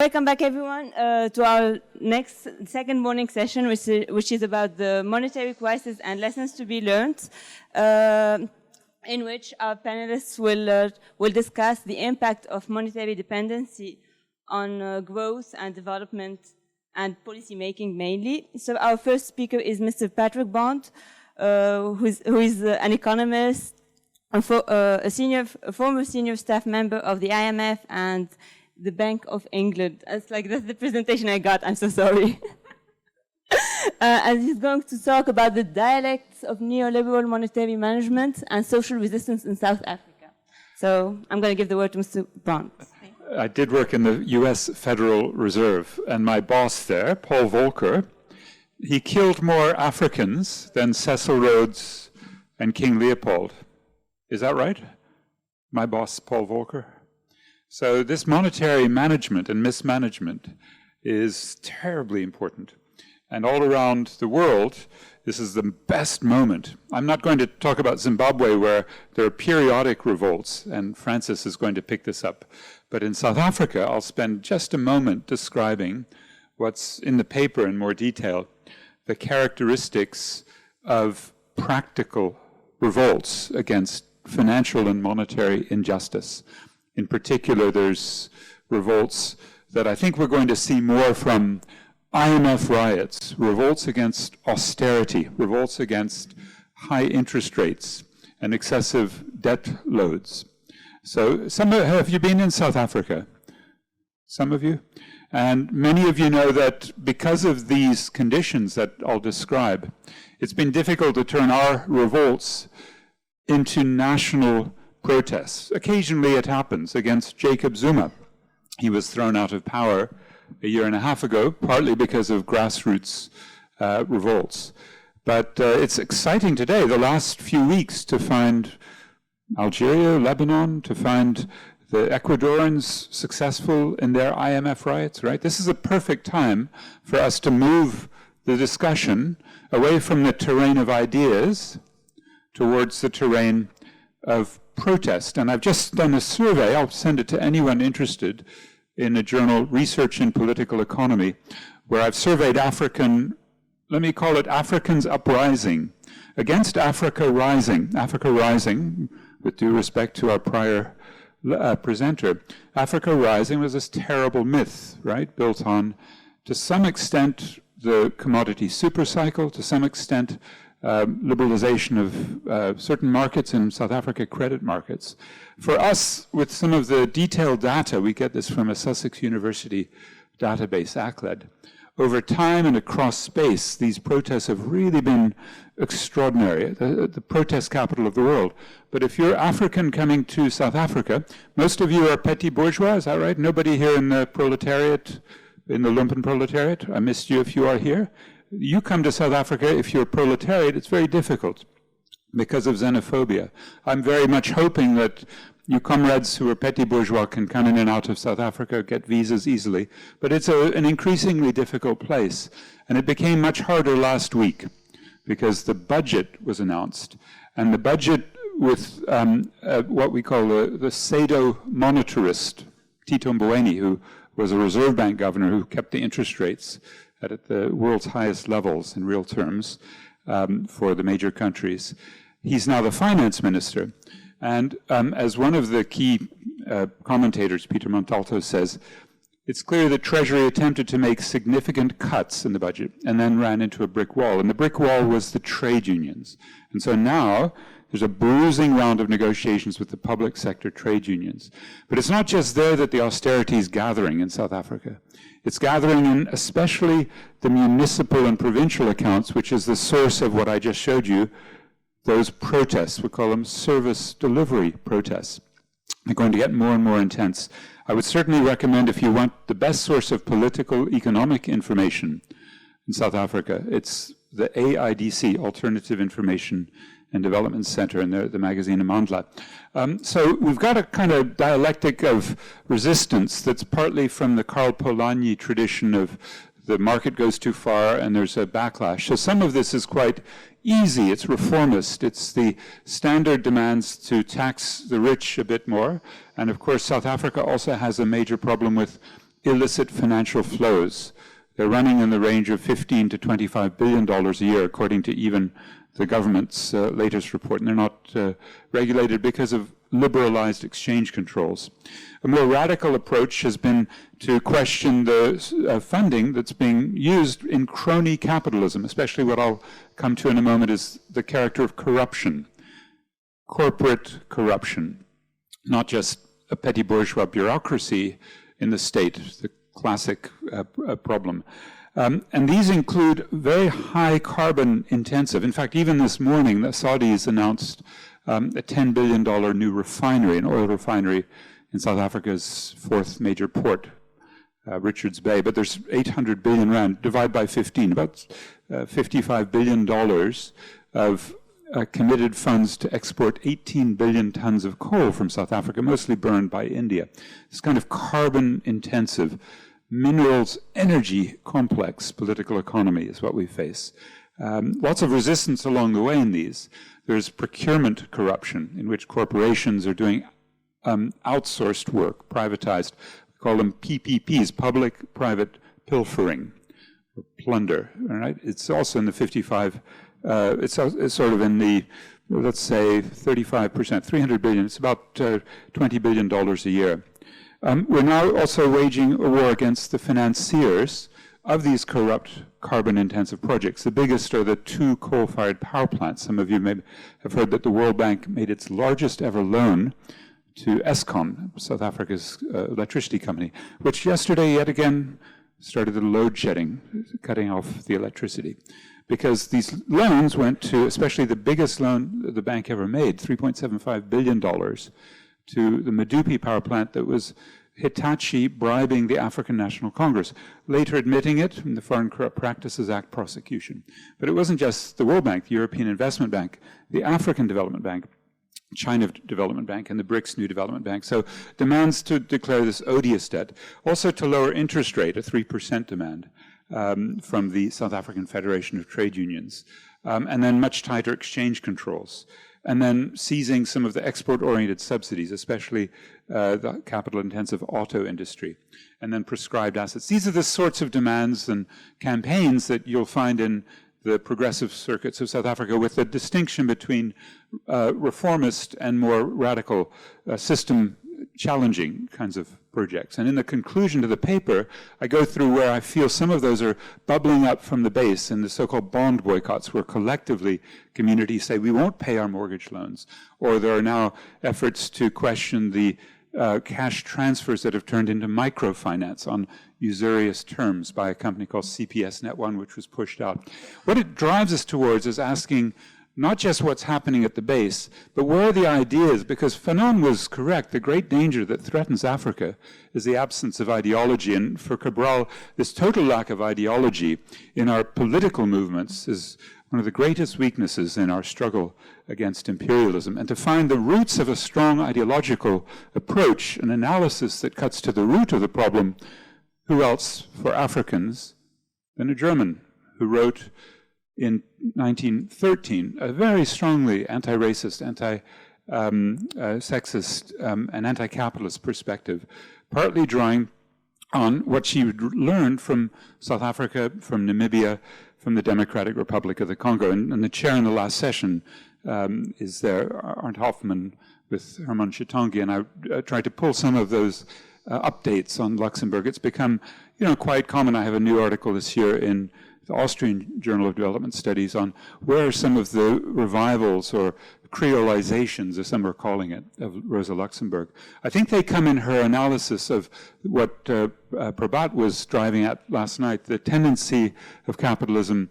Welcome back, everyone, to our second morning session, which is about the monetary crisis and lessons to be learned, in which our panelists will discuss the impact of monetary dependency on growth and development and policy making mainly. So our first speaker is Mr. Patrick Bond, who is an economist, a former senior staff member of the IMF and the Bank of England. That's the presentation I got. I'm so sorry. And he's going to talk about the dialectics of neoliberal monetary management and social resistance in South Africa. So I'm going to give the word to Mr. Bond. I did work in the US Federal Reserve, and my boss there, Paul Volcker, he killed more Africans than Cecil Rhodes and King Leopold. Is that right? My boss, Paul Volcker. So this monetary management and mismanagement is terribly important. And all around the world, this is the best moment. I'm not going to talk about Zimbabwe, where there are periodic revolts, and Francis is going to pick this up. But in South Africa, I'll spend just a moment describing what's in the paper in more detail, the characteristics of practical revolts against financial and monetary injustice. In particular, there's revolts that I think we're going to see more from IMF riots, revolts against austerity, revolts against high interest rates and excessive debt loads. So have you been in South Africa? Some of you? And many of you know that because of these conditions that I'll describe, it's been difficult to turn our revolts into national protests. Occasionally it happens against Jacob Zuma. He was thrown out of power a year and a half ago, partly because of grassroots revolts. But it's exciting today, the last few weeks, to find Algeria, Lebanon, to find the Ecuadorians successful in their IMF riots, right? This is a perfect time for us to move the discussion away from the terrain of ideas towards the terrain of protest. And I've just done a survey, I'll send it to anyone interested, in a journal, Research in Political Economy, where I've surveyed let me call it Africans Uprising, against Africa Rising. Africa Rising, with due respect to our prior presenter, Africa Rising was this terrible myth, right, built on, to some extent, the commodity supercycle, to some extent, liberalization of certain markets in South Africa, credit markets. For us, with some of the detailed data, we get this from a Sussex University database, ACLED. Over time and across space, these protests have really been extraordinary, the protest capital of the world. But if you're African coming to South Africa, most of you are petit bourgeois, is that right? Nobody here in the proletariat, in the lumpen proletariat? I missed you if you are here. You come to South Africa, if you're proletariat, it's very difficult because of xenophobia. I'm very much hoping that you comrades who are petit bourgeois can come in and out of South Africa, get visas easily. But it's an increasingly difficult place. And it became much harder last week because the budget was announced. And the budget with what we call the pseudo monetarist, Tito Mboweni, who was a Reserve Bank governor who kept the interest rates at the world's highest levels in real terms for the major countries. He's now the finance minister. And as one of the key commentators, Peter Montalto, says, it's clear that Treasury attempted to make significant cuts in the budget and then ran into a brick wall. And the brick wall was the trade unions. And so now there's a bruising round of negotiations with the public sector trade unions. But it's not just there that the austerity is gathering in South Africa. It's gathering in especially the municipal and provincial accounts, which is the source of what I just showed you, those protests. We call them service delivery protests. They're going to get more and more intense. I would certainly recommend, if you want the best source of political economic information in South Africa, it's the AIDC, Alternative Information and Development Center, in the magazine Amandla. So we've got a kind of dialectic of resistance that's partly from the Karl Polanyi tradition of the market goes too far and there's a backlash. So some of this is quite easy, it's reformist, it's the standard demands to tax the rich a bit more. And of course, South Africa also has a major problem with illicit financial flows. They're running in the range of $15 to $25 billion a year, according to even the government's latest report, and they're not regulated because of liberalized exchange controls. A more radical approach has been to question the funding that's being used in crony capitalism, especially what I'll come to in a moment is the character of corruption, corporate corruption, not just a petty bourgeois bureaucracy in the state, the classic problem. And these include very high carbon intensive. In fact, even this morning, the Saudis announced a $10 billion new refinery, an oil refinery in South Africa's fourth major port, Richards Bay. But there's 800 billion rand, divide by 15, about $55 billion of committed funds to export 18 billion tons of coal from South Africa, mostly burned by India. This kind of carbon intensive, minerals, energy complex political economy is what we face. Lots of resistance along the way in these. There's procurement corruption, in which corporations are doing outsourced work, privatized. We call them PPPs, public-private pilfering, or plunder. All right? It's also in the 55, it's sort of in the, let's say, 35%, 300 billion. It's about $20 billion a year. We're now also waging a war against the financiers of these corrupt carbon-intensive projects. The biggest are the 2 coal-fired power plants. Some of you may have heard that the World Bank made its largest ever loan to Eskom, South Africa's electricity company, which yesterday yet again started the load shedding, cutting off the electricity. Because these loans went to, especially the biggest loan the bank ever made, $3.75 billion, to the Medupi power plant that was Hitachi bribing the African National Congress, later admitting it in the Foreign Corrupt Practices Act prosecution. But it wasn't just the World Bank, the European Investment Bank, the African Development Bank, China Development Bank, and the BRICS New Development Bank. So demands to declare this odious debt. Also to lower interest rate, a 3% demand from the South African Federation of Trade Unions. And then much tighter exchange controls. And then seizing some of the export-oriented subsidies, especially the capital-intensive auto industry, and then prescribed assets. These are the sorts of demands and campaigns that you'll find in the progressive circuits of South Africa, with the distinction between reformist and more radical system-challenging kinds of projects. And in the conclusion to the paper, I go through where I feel some of those are bubbling up from the base in the so-called bond boycotts, where collectively communities say, we won't pay our mortgage loans. Or there are now efforts to question the cash transfers that have turned into microfinance on usurious terms by a company called CPS Net One, which was pushed out. What it drives us towards is asking not just what's happening at the base, but where are the ideas? Because Fanon was correct. The great danger that threatens Africa is the absence of ideology. And for Cabral, this total lack of ideology in our political movements is one of the greatest weaknesses in our struggle against imperialism. And to find the roots of a strong ideological approach, an analysis that cuts to the root of the problem, who else for Africans than a German who wrote in 1913 a very strongly anti-racist, anti-sexist, and anti-capitalist perspective, partly drawing on what she learned from South Africa, from Namibia, from the Democratic Republic of the Congo. And the chair in the last session is there, Arndt Hoffman, with Herman Chitangi, and I tried to pull some of those updates on Luxembourg. It's become, quite common. I have a new article this year in the Austrian Journal of Development Studies on where are some of the revivals or creolizations, as some are calling it, of Rosa Luxemburg. I think they come in her analysis of what Prabhat was driving at last night, the tendency of capitalism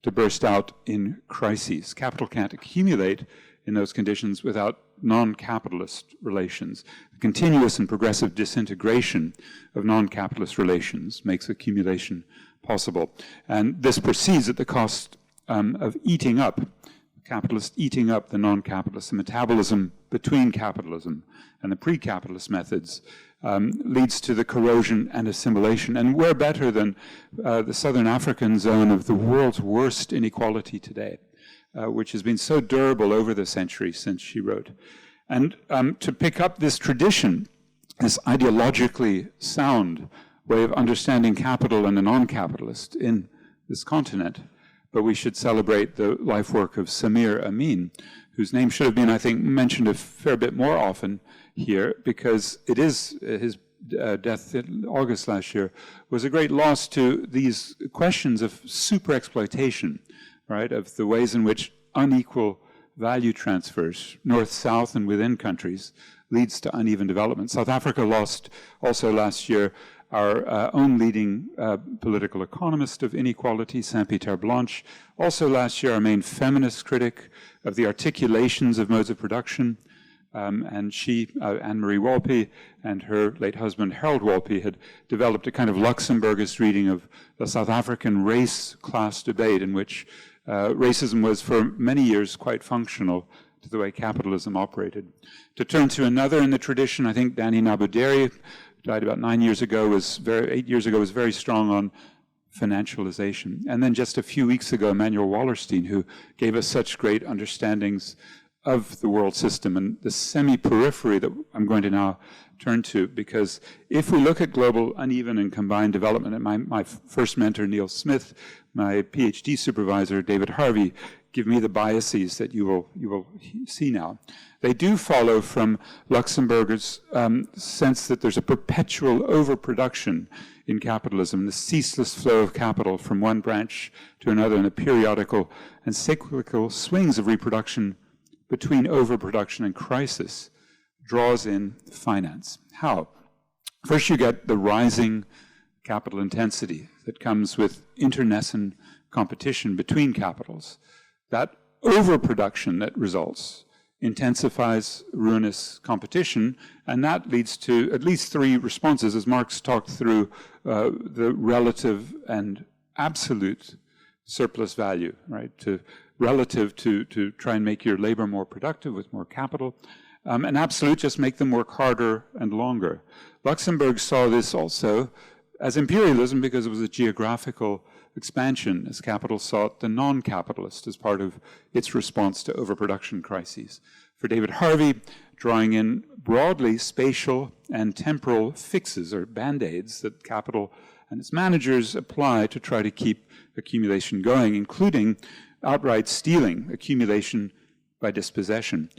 to burst out in crises. Capital can't accumulate in those conditions without non-capitalist relations. The continuous and progressive disintegration of non-capitalist relations makes accumulation possible. And this proceeds at the cost of eating up, capitalists eating up the non-capitalists. The metabolism between capitalism and the pre-capitalist methods leads to the corrosion and assimilation. And we're better than the Southern African zone of the world's worst inequality today, which has been so durable over the centuries since she wrote. And to pick up this tradition, this ideologically sound way of understanding capital and the non-capitalist in this continent. But we should celebrate the life work of Samir Amin, whose name should have been, I think, mentioned a fair bit more often here, because it is his death in August last year was a great loss to these questions of super exploitation, right, of the ways in which unequal value transfers, north-south and within countries, leads to uneven development. South Africa lost also last year our own leading political economist of inequality, Saint-Pierre Blanche. Also last year, our main feminist critic of the articulations of modes of production. And she, Anne-Marie Wolpe, and her late husband, Harold Wolpe, had developed a kind of Luxembourgist reading of the South African race-class debate in which racism was for many years quite functional to the way capitalism operated. To turn to another in the tradition, I think Danny Nabuderi, died about 8 years ago, was very strong on financialization. And then just a few weeks ago, Emmanuel Wallerstein, who gave us such great understandings of the world system and the semi-periphery that I'm going to now turn to, because if we look at global uneven and combined development, and my first mentor, Neil Smith, my PhD supervisor, David Harvey, give me the biases that you will see now. They do follow from Luxemburg's sense that there's a perpetual overproduction in capitalism, the ceaseless flow of capital from one branch to another, and the periodical and cyclical swings of reproduction between overproduction and crisis draws in finance. How? First, you get the rising capital intensity that comes with internecine competition between capitals. That overproduction that results intensifies ruinous competition, and that leads to at least three responses, as Marx talked through the relative and absolute surplus value, right? Relative to try and make your labor more productive with more capital, and absolute, just make them work harder and longer. Luxembourg saw this also as imperialism because it was a geographical expansion, as capital sought the non-capitalist as part of its response to overproduction crises. For David Harvey, drawing in broadly spatial and temporal fixes or band-aids that capital and its managers apply to try to keep accumulation going, including outright stealing, accumulation by dispossession.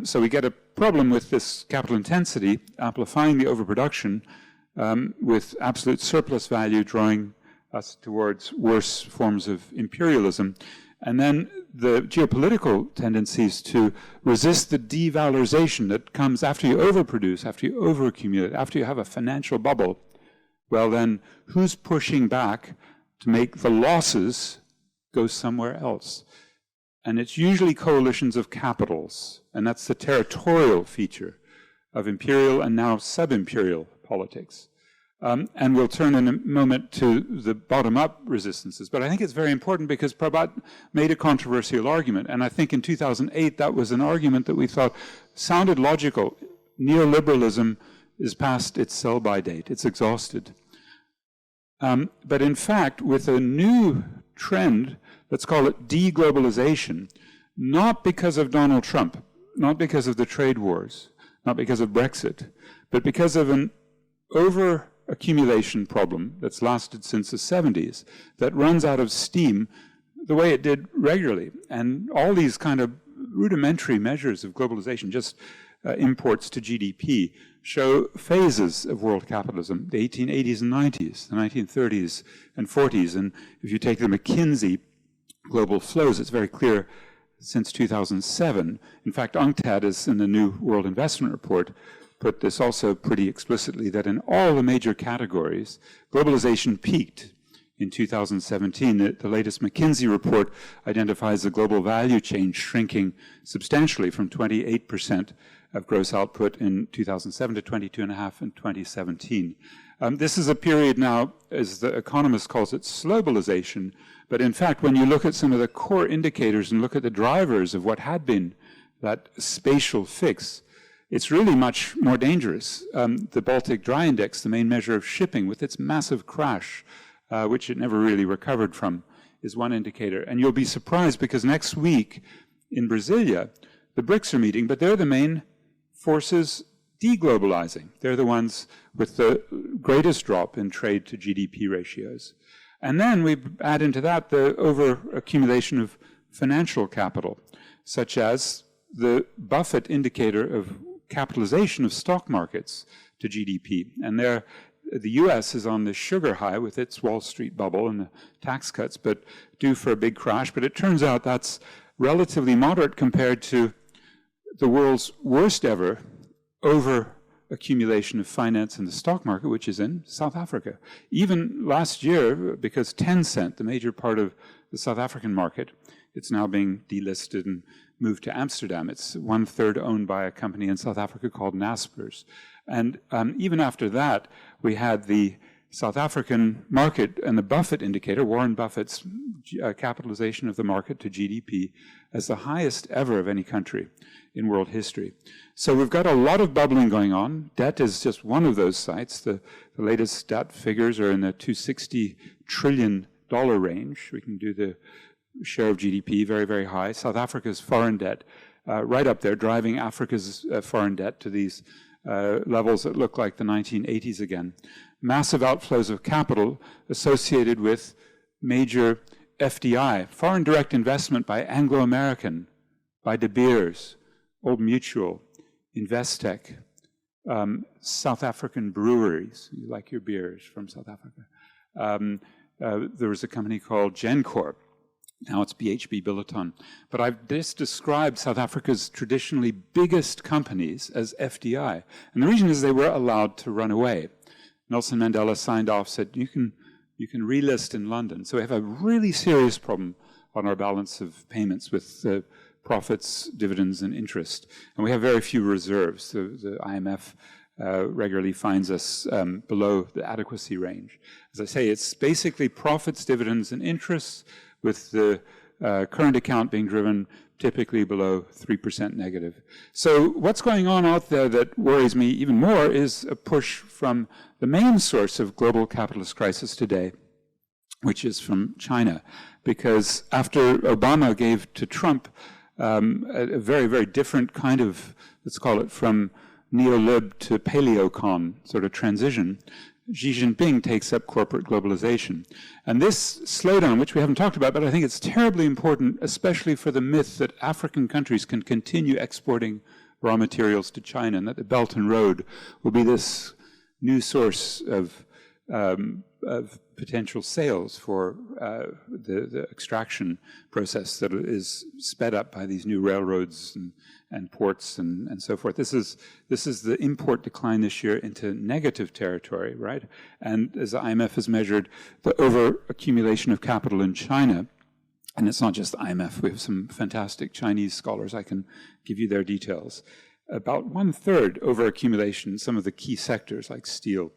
So we get a problem with this capital intensity, amplifying the overproduction with absolute surplus value, drawing us towards worse forms of imperialism. And then the geopolitical tendencies to resist the devalorization that comes after you overproduce, after you overaccumulate, after you have a financial bubble. Well, then who's pushing back to make the losses go somewhere else? And it's usually coalitions of capitals, and that's the territorial feature of imperial and now sub-imperial politics. And we'll turn in a moment to the bottom-up resistances. But I think it's very important because Prabhat made a controversial argument. And I think in 2008, that was an argument that we thought sounded logical. Neoliberalism is past its sell-by date. It's exhausted. But in fact, with a new trend, let's call it deglobalization, not because of Donald Trump, not because of the trade wars, not because of Brexit, but because of an over-accumulation problem that's lasted since the 70s, that runs out of steam the way it did regularly. And all these kind of rudimentary measures of globalization, just imports to GDP, show phases of world capitalism, the 1880s and 90s, the 1930s and 40s. And if you take the McKinsey global flows, it's very clear since 2007. In fact, UNCTAD is in the new World Investment Report put this also pretty explicitly, that in all the major categories, globalization peaked in 2017. The latest McKinsey report identifies the global value chain shrinking substantially from 28% of gross output in 2007 to 22.5% in 2017. This is a period now, as the economist calls it, slowbalization. But in fact, when you look at some of the core indicators and look at the drivers of what had been that spatial fix, it's really much more dangerous. The Baltic Dry Index, the main measure of shipping, with its massive crash, which it never really recovered from, is one indicator. And you'll be surprised because next week in Brasilia, the BRICS are meeting, but they're the main forces deglobalizing. They're the ones with the greatest drop in trade to GDP ratios. And then we add into that the over-accumulation of financial capital, such as the Buffett indicator of capitalization of stock markets to GDP. And there, the US is on the sugar high with its Wall Street bubble and the tax cuts, but due for a big crash. But it turns out that's relatively moderate compared to the world's worst ever over-accumulation of finance in the stock market, which is in South Africa. Even last year, because Tencent, the major part of the South African market, it's now being delisted and moved to Amsterdam. It's 1/3 owned by a company in South Africa called Naspers. And even after that, we had the South African market and the Buffett indicator, Warren Buffett's capitalization of the market to GDP, as the highest ever of any country in world history. So we've got a lot of bubbling going on. Debt is just one of those sites. The latest debt figures are in the $260 trillion range. We can do the share of GDP, very, very high. South Africa's foreign debt, right up there, driving Africa's foreign debt to these levels that look like the 1980s again. Massive outflows of capital associated with major FDI, foreign direct investment by Anglo-American, by De Beers, Old Mutual, Investec, South African breweries. You like your beers from South Africa. There was a company called GenCorp. Now it's BHP Billiton. But I've just described South Africa's traditionally biggest companies as FDI. And the reason is they were allowed to run away. Nelson Mandela signed off, said, you can relist in London. So we have a really serious problem on our balance of payments with profits, dividends, and interest. And we have very few reserves. The IMF regularly finds us below the adequacy range. As I say, it's basically profits, dividends, and interests, with the current account being driven typically below 3% negative. So what's going on out there that worries me even more is a push from the main source of global capitalist crisis today, which is from China. Because after Obama gave to Trump a very, very different kind of, let's call it from neolib to paleocon sort of transition, Xi Jinping takes up corporate globalization. And this slowdown, which we haven't talked about, but I think it's terribly important, especially for the myth that African countries can continue exporting raw materials to China, and that the Belt and Road will be this new source of potential sales for the extraction process that is sped up by these new railroads and ports and so forth. This is the import decline this year into negative territory, right? And as the IMF has measured the over-accumulation of capital in China, and it's not just the IMF, we have some fantastic Chinese scholars, I can give you their details, about 1/3 over-accumulation in some of the key sectors like steel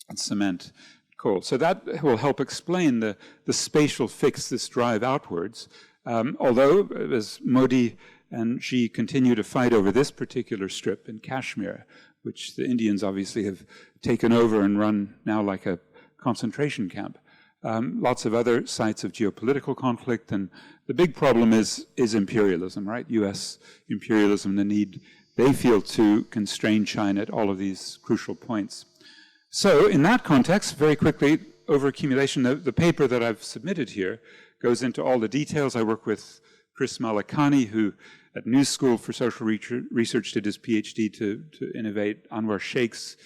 and cement, coal. So that will help explain the spatial fix, this drive outwards. Although, as Modi and Xi continue to fight over this particular strip in Kashmir, which the Indians obviously have taken over and run now like a concentration camp. Lots of other sites of geopolitical conflict, and the big problem is imperialism, right? US imperialism, the need they feel to constrain China at all of these crucial points. So in that context, very quickly, overaccumulation, the paper that I've submitted here goes into all the details. I work with Chris Malakani, who at New School for Social Research did his PhD to innovate Anwar Sheikh's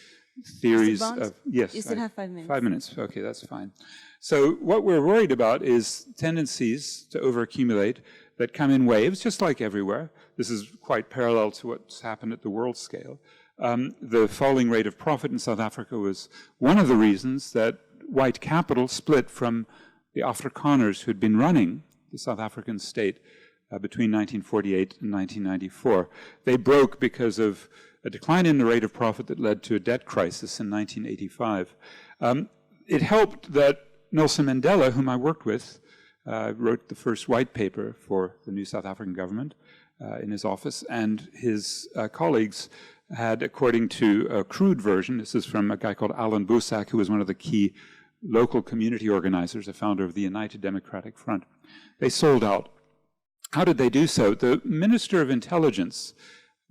theories of... Yes. You still have 5 minutes. 5 minutes, okay, that's fine. So what we're worried about is tendencies to overaccumulate that come in waves, just like everywhere. This is quite parallel to what's happened at the world scale. The falling rate of profit in South Africa was one of the reasons that white capital split from the Afrikaners who had been running the South African state between 1948 and 1994. They broke because of a decline in the rate of profit that led to a debt crisis in 1985. It helped that Nelson Mandela, whom I worked with, wrote the first white paper for the new South African government in his office, and his colleagues had, according to a crude version, this is from a guy called Alan Boesak, who was one of the key local community organizers, the founder of the United Democratic Front. They sold out. How did they do so? The Minister of Intelligence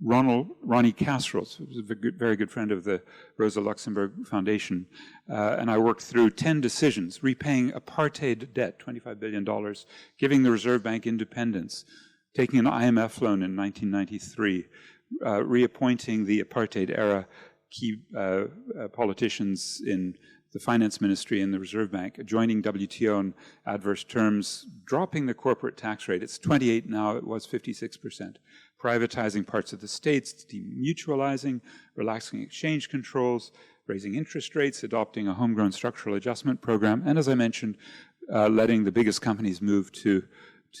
Ronnie Kasserls, who was a very good friend of the Rosa Luxemburg Foundation, and I worked through 10 decisions, repaying apartheid debt, $25 billion, giving the Reserve Bank independence, taking an IMF loan in 1993, reappointing the apartheid-era key politicians in the finance ministry and the Reserve Bank, joining WTO on adverse terms, dropping the corporate tax rate. It's 28 now, it was 56%. Privatizing parts of the states, demutualizing, relaxing exchange controls, raising interest rates, adopting a homegrown structural adjustment program, and as I mentioned, letting the biggest companies move to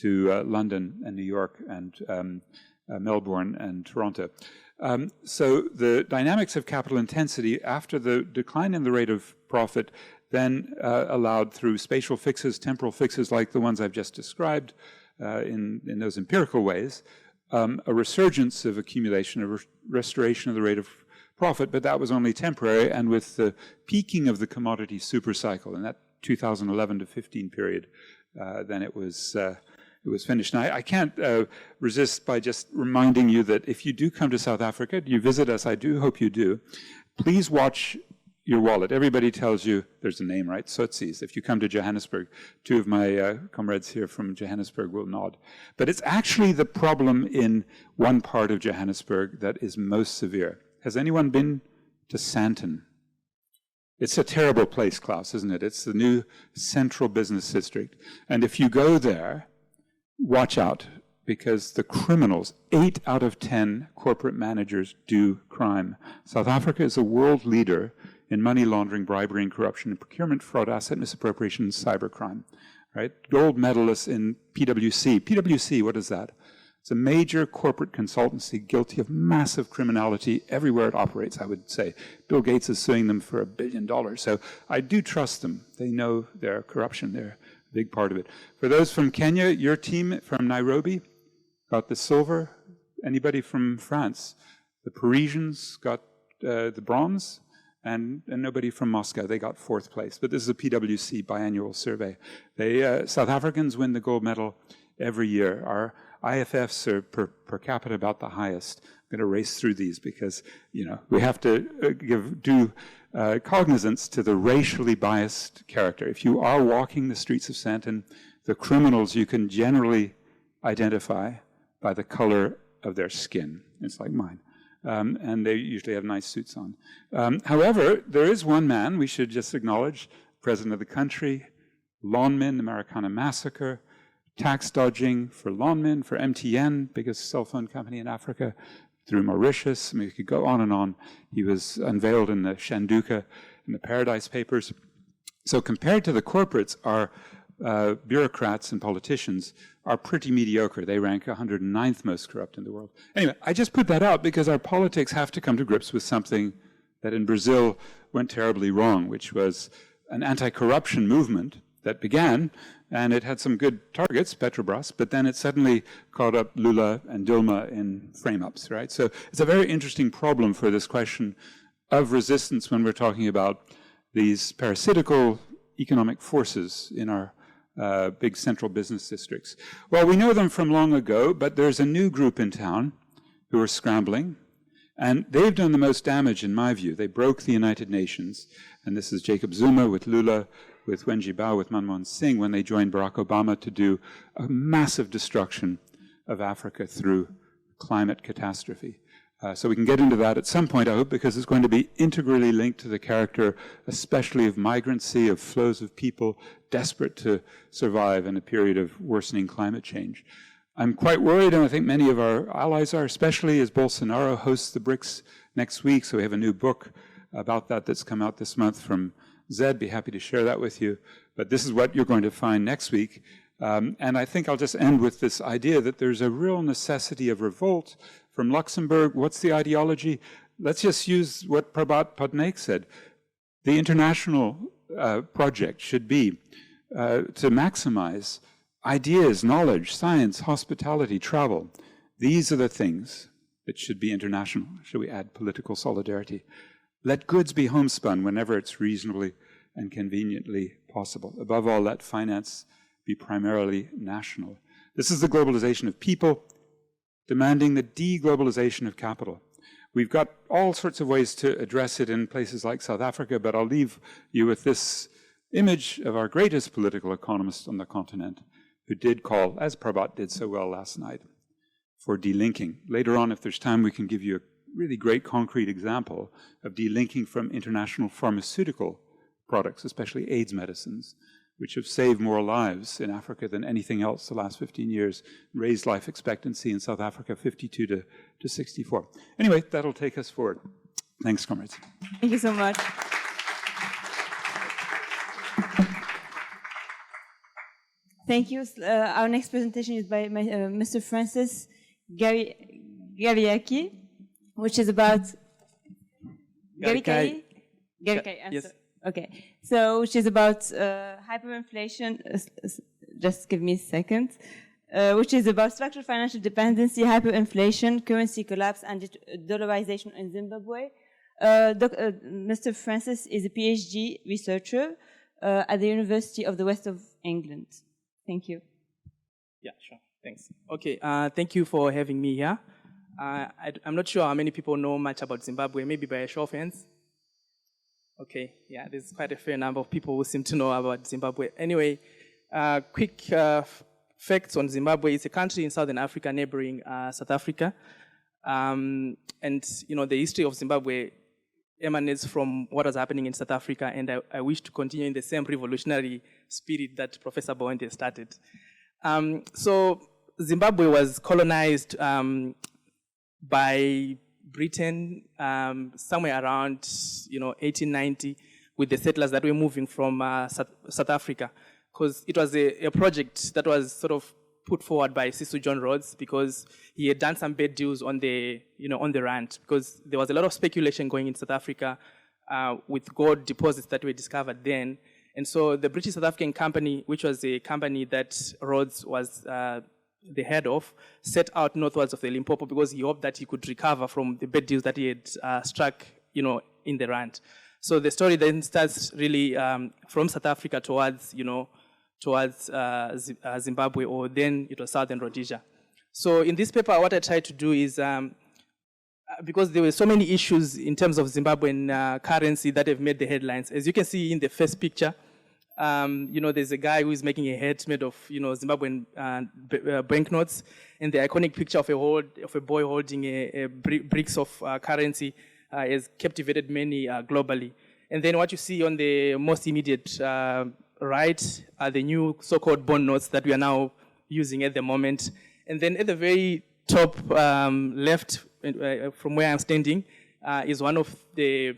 London and New York and Melbourne and Toronto. So the dynamics of capital intensity after the decline in the rate of profit then allowed through spatial fixes, temporal fixes like the ones I've just described in those empirical ways, a resurgence of accumulation, a restoration of the rate of profit, but that was only temporary, and with the peaking of the commodity supercycle in that 2011 to 15 period, then it was finished. Now, I can't resist by just reminding you that if you do come to South Africa, you visit us, I do hope you do, please watch your wallet. Everybody tells you, there's a name, right? Tsotsis. If you come to Johannesburg, two of my comrades here from Johannesburg will nod. But it's actually the problem in one part of Johannesburg that is most severe. Has anyone been to Sandton? It's a terrible place, Klaus, isn't it? It's the new central business district. And if you go there, watch out, because the criminals, 8 out of 10 corporate managers do crime. South Africa is a world leader in money laundering, bribery and corruption, procurement, fraud, asset misappropriation, and cybercrime. Right? Gold medalists in PwC. PwC, what is that? It's a major corporate consultancy guilty of massive criminality everywhere it operates, I would say. Bill Gates is suing them for $1 billion. So I do trust them. They know their corruption. They're a big part of it. For those from Kenya, your team from Nairobi got the silver. Anybody from France? The Parisians got the bronze. And nobody from Moscow. They got 4th place. But this is a PwC biannual survey. South Africans win the gold medal every year. Our IFFs are per capita about the highest. I'm going to race through these because, we have to give due cognizance to the racially biased character. If you are walking the streets of Sandton, the criminals you can generally identify by the color of their skin. It's like mine. And they usually have nice suits on. However, there is one man we should just acknowledge, president of the country, lawnmen, Americana massacre, tax dodging for lawnmen, for MTN, biggest cell phone company in Africa, through Mauritius. I mean, we could go on and on. He was unveiled in the Shanduka, in the Paradise Papers. So compared to the corporates, our bureaucrats and politicians are pretty mediocre. They rank 109th most corrupt in the world. Anyway, I just put that out because our politics have to come to grips with something that in Brazil went terribly wrong, which was an anti-corruption movement that began, and it had some good targets, Petrobras, but then it suddenly caught up Lula and Dilma in frame-ups, right? So it's a very interesting problem for this question of resistance when we're talking about these parasitical economic forces in our big central business districts. Well, we know them from long ago, but there's a new group in town who are scrambling, and they've done the most damage, in my view. They broke the United Nations, and this is Jacob Zuma with Lula, with Wen Jiabao, with Manmohan Singh, when they joined Barack Obama to do a massive destruction of Africa through climate catastrophe. So we can get into that at some point, I hope, because it's going to be integrally linked to the character, especially of migrancy, of flows of people desperate to survive in a period of worsening climate change. I'm quite worried, and I think many of our allies are, especially as Bolsonaro hosts the BRICS next week. So we have a new book about that that's come out this month from Zed. Be happy to share that with you. But this is what you're going to find next week. And I think I'll just end with this idea that there's a real necessity of revolt. From Luxembourg, what's the ideology? Let's just use what Prabhat Patnaik said. The international project should be to maximize ideas, knowledge, science, hospitality, travel. These are the things that should be international. Should we add political solidarity? Let goods be homespun whenever it's reasonably and conveniently possible. Above all, let finance be primarily national. This is the globalization of people, demanding the deglobalization of capital. We've got all sorts of ways to address it in places like South Africa, but I'll leave you with this image of our greatest political economist on the continent, who did call, as Prabhat did so well last night, for delinking. Later on, if there's time, we can give you a really great concrete example of delinking from international pharmaceutical products, especially AIDS medicines, which have saved more lives in Africa than anything else the last 15 years, raised life expectancy in South Africa 52 to 64. Anyway, that'll take us forward. Thanks, comrades. Thank you so much. Thank you. Our next presentation is by Mr. Francis Garikayi, which is about Garikayi. Yes. Okay. So, which is about hyperinflation. Just give me a second. Which is about structural financial dependency, hyperinflation, currency collapse, and dollarization in Zimbabwe. Mr. Francis is a PhD researcher at the University of the West of England. Thank you. Yeah, sure. Thanks. Okay, thank you for having me here. I'm not sure how many people know much about Zimbabwe, maybe by a show of hands. Okay, yeah, there's quite a fair number of people who seem to know about Zimbabwe. Anyway, quick facts on Zimbabwe. It's a country in Southern Africa neighboring South Africa. And, you know, the history of Zimbabwe emanates from what was happening in South Africa, and I wish to continue in the same revolutionary spirit that Professor Boente started. So Zimbabwe was colonized by Britain somewhere around, 1890, with the settlers that were moving from South Africa, because it was a project that was sort of put forward by Sisu John Rhodes, because he had done some bad deals on the, on the rand, because there was a lot of speculation going in South Africa with gold deposits that were discovered then. And so the British South African Company, which was a company that Rhodes was the head of, set out northwards of the Limpopo because he hoped that he could recover from the bad deals that he had struck, in the rand. So the story then starts really from South Africa towards, towards Zimbabwe, or then it was Southern Rhodesia. So in this paper, what I tried to do is, because there were so many issues in terms of Zimbabwean currency that have made the headlines. As you can see in the first picture, there's a guy who is making a hat made of, Zimbabwean banknotes, and the iconic picture of a boy holding a bricks of currency has captivated many globally. And then what you see on the most immediate right are the new so-called bond notes that we are now using at the moment. And then at the very top left, from where I'm standing, is one of the,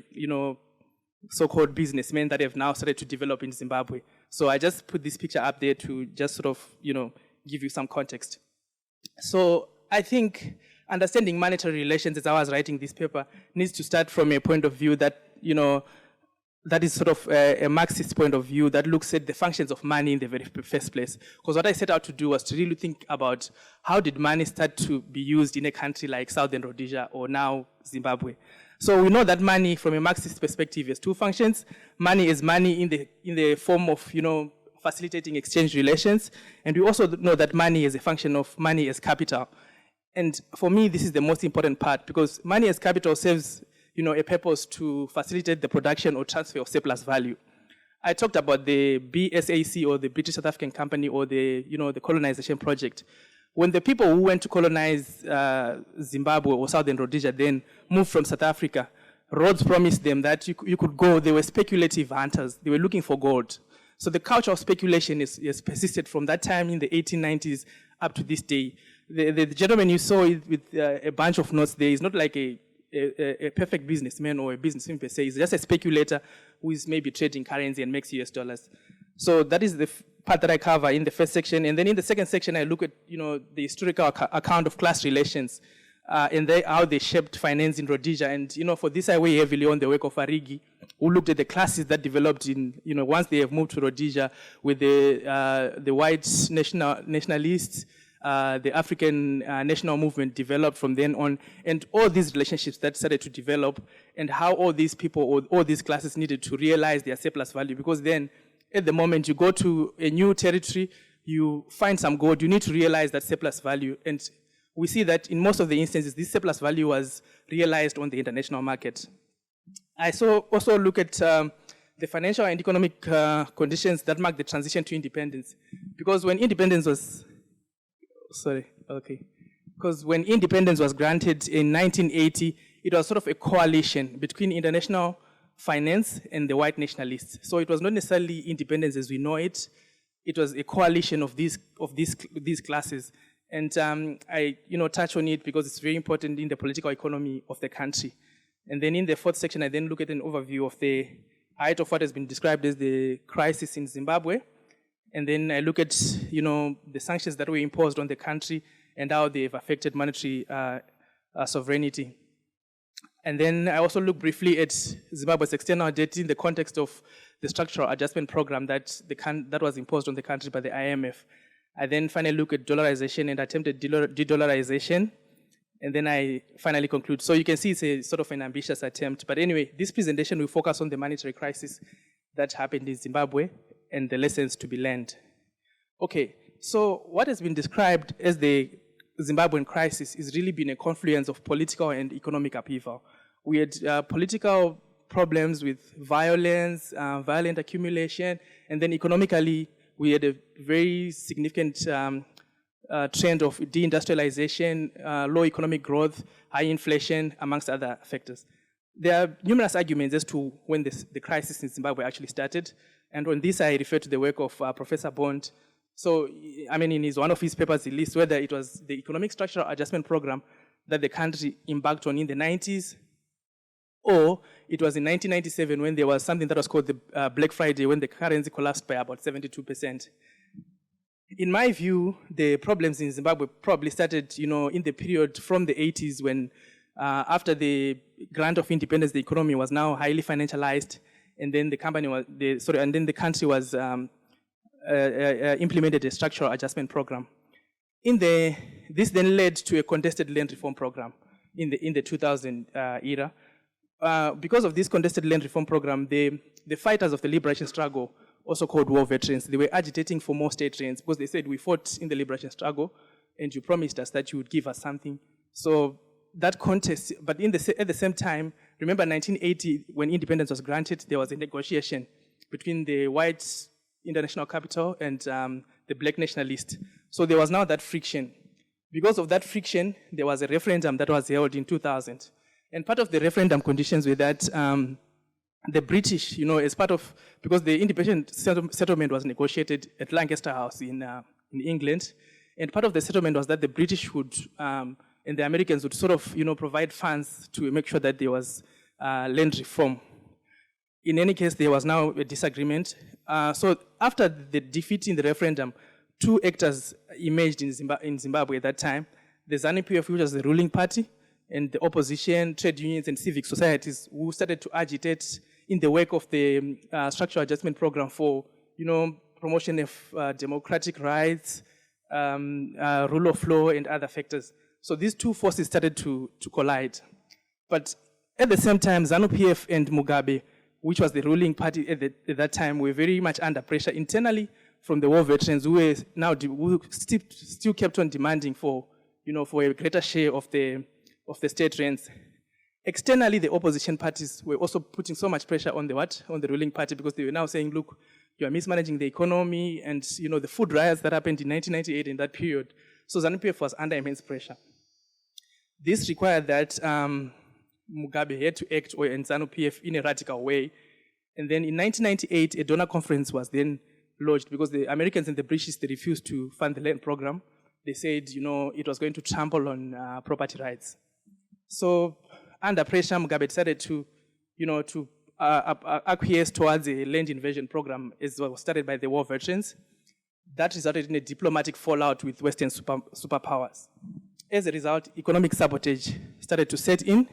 so-called businessmen that have now started to develop in Zimbabwe. So I just put this picture up there to just sort of, give you some context. So I think understanding monetary relations, as I was writing this paper, needs to start from a point of view that, that is sort of a Marxist point of view that looks at the functions of money in the very first place. Because what I set out to do was to really think about how did money start to be used in a country like Southern Rhodesia or now Zimbabwe. So we know that money, from a Marxist perspective, has two functions. Money is money in the form of, facilitating exchange relations. And we also know that money is a function of money as capital. And for me, this is the most important part, because money as capital serves, a purpose to facilitate the production or transfer of surplus value. I talked about the BSAC, or the British South African Company, or the, the colonization project. When the people who went to colonize Zimbabwe or Southern Rhodesia then moved from South Africa, Rhodes promised them that you could go. They were speculative hunters. They were looking for gold. So the culture of speculation has persisted from that time in the 1890s up to this day. The gentleman you saw with a bunch of notes there is not like a perfect businessman or a businessman per se. He's just a speculator who is maybe trading currency and makes US dollars. So that is the part that I cover in the first section. And then in the second section, I look at, the historical account of class relations and how they shaped finance in Rhodesia. And, for this, I weigh heavily on the work of Arigi, who looked at the classes that developed in, once they have moved to Rhodesia with the white nationalists, the African national movement developed from then on, and all these relationships that started to develop, and how all these people or all these classes needed to realize their surplus value, because then at the moment you go to a new territory, you find some gold, you need to realize that surplus value. And we see that in most of the instances, this surplus value was realized on the international market. I also look at the financial and economic conditions that mark the transition to independence. Because when independence was, because when independence was granted in 1980, it was sort of a coalition between international finance and the white nationalists. So it was not necessarily independence as we know it. It was a coalition of these classes. And I touch on it because it's very important in the political economy of the country. And then in the fourth section, I then look at an overview of the height of what has been described as the crisis in Zimbabwe. And then I look at, the sanctions that were imposed on the country and how they've affected monetary sovereignty. And then I also look briefly at Zimbabwe's external debt in the context of the structural adjustment program that was imposed on the country by the IMF. I then finally look at dollarization and attempted de-dollarization. And then I finally conclude. So you can see it's a sort of an ambitious attempt. But anyway, this presentation will focus on the monetary crisis that happened in Zimbabwe and the lessons to be learned. Okay, so what has been described as the Zimbabwean crisis is really been a confluence of political and economic upheaval. We had political problems with violence, violent accumulation, and then economically, we had a very significant trend of deindustrialization, low economic growth, high inflation, amongst other factors. There are numerous arguments as to when the crisis in Zimbabwe actually started, and on this I refer to the work of Professor Bond. So, in one of his papers, he lists whether it was the economic structural adjustment program that the country embarked on in the 90s, or it was in 1997 when there was something that was called the Black Friday, when the currency collapsed by about 72%. In my view, the problems in Zimbabwe probably started, in the period from the 80s when, after the grant of independence, the economy was now highly financialized, and then the country was implemented a structural adjustment program. This then led to a contested land reform program in the 2000 era. Because of this contested land reform program, the fighters of the liberation struggle, also called war veterans, they were agitating for more state rents because they said, we fought in the liberation struggle and you promised us that you would give us something. So that contest, but at the same time, remember 1980, when independence was granted, there was a negotiation between the white international capital and the black nationalists. So there was now that friction. Because of that friction, there was a referendum that was held in 2000. And part of the referendum conditions were that the British, as part of, because the independent settlement was negotiated at Lancaster House in England, and part of the settlement was that the British would, and the Americans would sort of, provide funds to make sure that there was land reform. In any case, there was now a disagreement. So after the defeat in the referendum, two actors emerged in Zimbabwe at that time. The ZANU-PF, which was the ruling party, and the opposition, trade unions, and civic societies who started to agitate in the wake of the structural adjustment program for, promotion of democratic rights, rule of law, and other factors. So these two forces started to collide. But at the same time, ZANU-PF and Mugabe, which was the ruling party at that time, were very much under pressure internally from the war veterans who still kept on demanding for a greater share of the state rents. Externally, the opposition parties were also putting so much pressure on the ruling party, because they were now saying, look, you are mismanaging the economy, and the food riots that happened in 1998 in that period. So ZANU-PF was under immense pressure. This required that Mugabe had to act, and ZANU-PF, in a radical way. And then in 1998, a donor conference was then lodged, because the Americans and the British, they refused to fund the land program. They said, it was going to trample on property rights. So under pressure, Mugabe decided to acquiesce towards a land invasion program as was started by the war veterans. That resulted in a diplomatic fallout with Western superpowers. As a result, economic sabotage started to set in.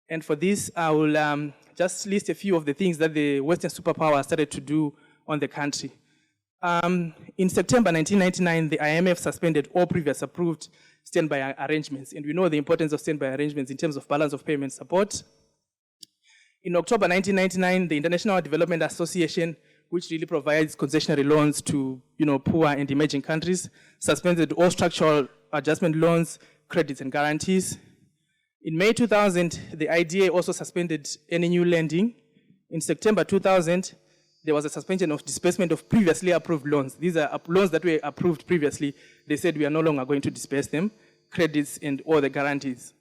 And for this, I will just list a few of the things that the Western superpowers started to do on the country. In September 1999, the IMF suspended all previous approved standby arrangements. And we know the importance of standby arrangements in terms of balance of payment support. In October 1999, the International Development Association, which really provides concessionary loans to poor and emerging countries, suspended all structural adjustment loans, credits and guarantees. In May 2000, the IDA also suspended any new lending. In September 2000, there was a suspension of disbursement of previously approved loans. These are loans that were approved previously. They said we are no longer going to disburse them, credits and all the guarantees.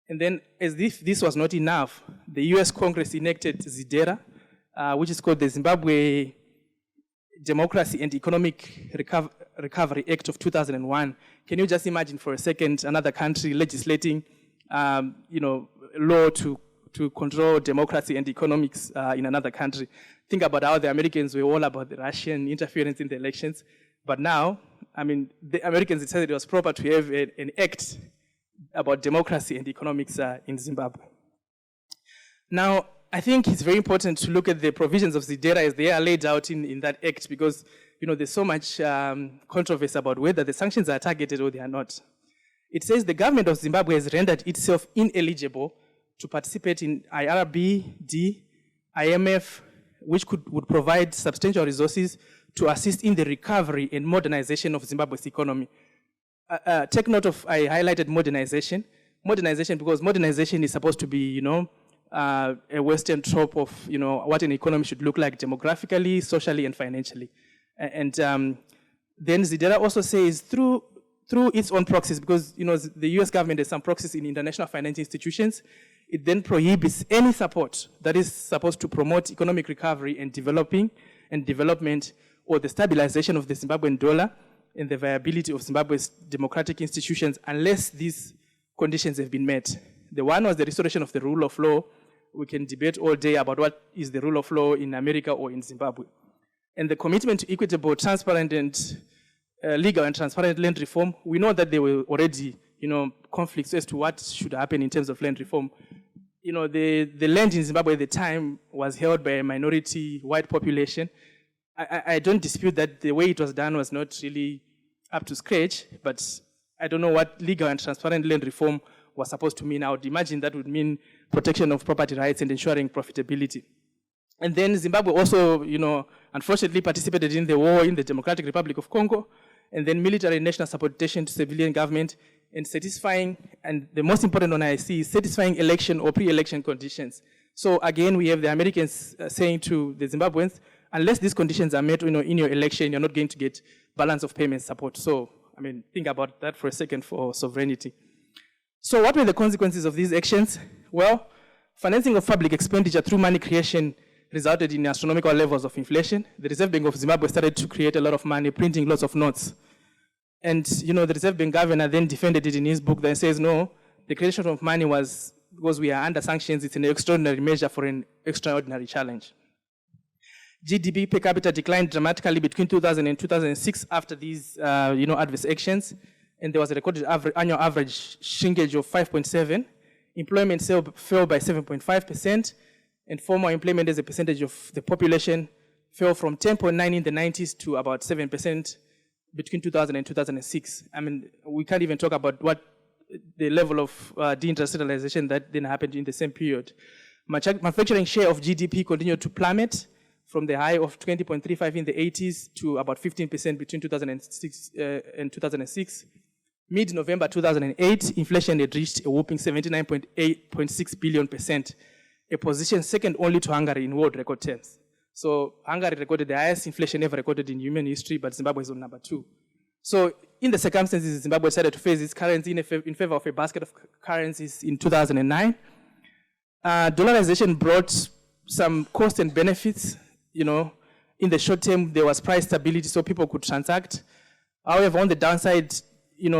And then, as if this was not enough, the US Congress enacted ZIDERA, which is called the Zimbabwe Democracy and Economic Recovery Act of 2001. Can you just imagine for a second another country legislating, law to control democracy and economics in another country? Think about how the Americans were all about the Russian interference in the elections. But now, the Americans decided it was proper to have an act about democracy and economics in Zimbabwe. Now, I think it's very important to look at the provisions of ZIDERA as they are laid out in that act, because there's so much controversy about whether the sanctions are targeted or they are not. It says the government of Zimbabwe has rendered itself ineligible to participate in IRB, IMF, which would provide substantial resources to assist in the recovery and modernization of Zimbabwe's economy. Take note of, I highlighted modernization. Modernization because modernization is supposed to be, a Western trope of, what an economy should look like demographically, socially, and financially. And then ZIDERA also says through its own proxies, because, the US government has some proxies in international financial institutions, it then prohibits any support that is supposed to promote economic recovery and development or the stabilization of the Zimbabwean dollar and the viability of Zimbabwe's democratic institutions unless these conditions have been met. The one was the restoration of the rule of law. We can debate all day about what is the rule of law in America or in Zimbabwe. And the commitment to equitable, transparent, and legal and transparent land reform, we know that there were already, conflicts as to what should happen in terms of land reform. The land in Zimbabwe at the time was held by a minority white population. I don't dispute that the way it was done was not really up to scratch, but I don't know what legal and transparent land reform was supposed to mean. I would imagine that would mean protection of property rights and ensuring profitability. And then Zimbabwe also, unfortunately participated in the war in the Democratic Republic of Congo, and then military and national subordination to civilian government, and satisfying, and the most important one I see is satisfying election or pre-election conditions. So again, we have the Americans saying to the Zimbabweans, unless these conditions are met, in your election, you're not going to get balance of payment support. So, think about that for a second for sovereignty. So what were the consequences of these actions? Well, financing of public expenditure through money creation resulted in astronomical levels of inflation. The Reserve Bank of Zimbabwe started to create a lot of money, printing lots of notes. And, the Reserve Bank governor then defended it in his book that says, no, the creation of money was, because we are under sanctions, it's an extraordinary measure for an extraordinary challenge. GDP per capita declined dramatically between 2000 and 2006 after these, adverse actions. And there was a recorded annual average shrinkage of 5.7. Employment fell by 7.5%. And formal employment as a percentage of the population fell from 10.9 in the 90s to about 7% between 2000 and 2006. We can't even talk about what the level of deindustrialization that then happened in the same period. Manufacturing share of GDP continued to plummet from the high of 20.35 in the 80s to about 15% between 2006 and 2006. Mid-November 2008, inflation had reached a whopping 79.6 billion %, a position second only to Hungary in world record terms. So Hungary recorded the highest inflation ever recorded in human history, but Zimbabwe is on number 2. So in the circumstances, Zimbabwe decided to face its currency in favor of a basket of currencies in 2009. Dollarization brought some costs and benefits. In the short term, there was price stability so people could transact. However, on the downside,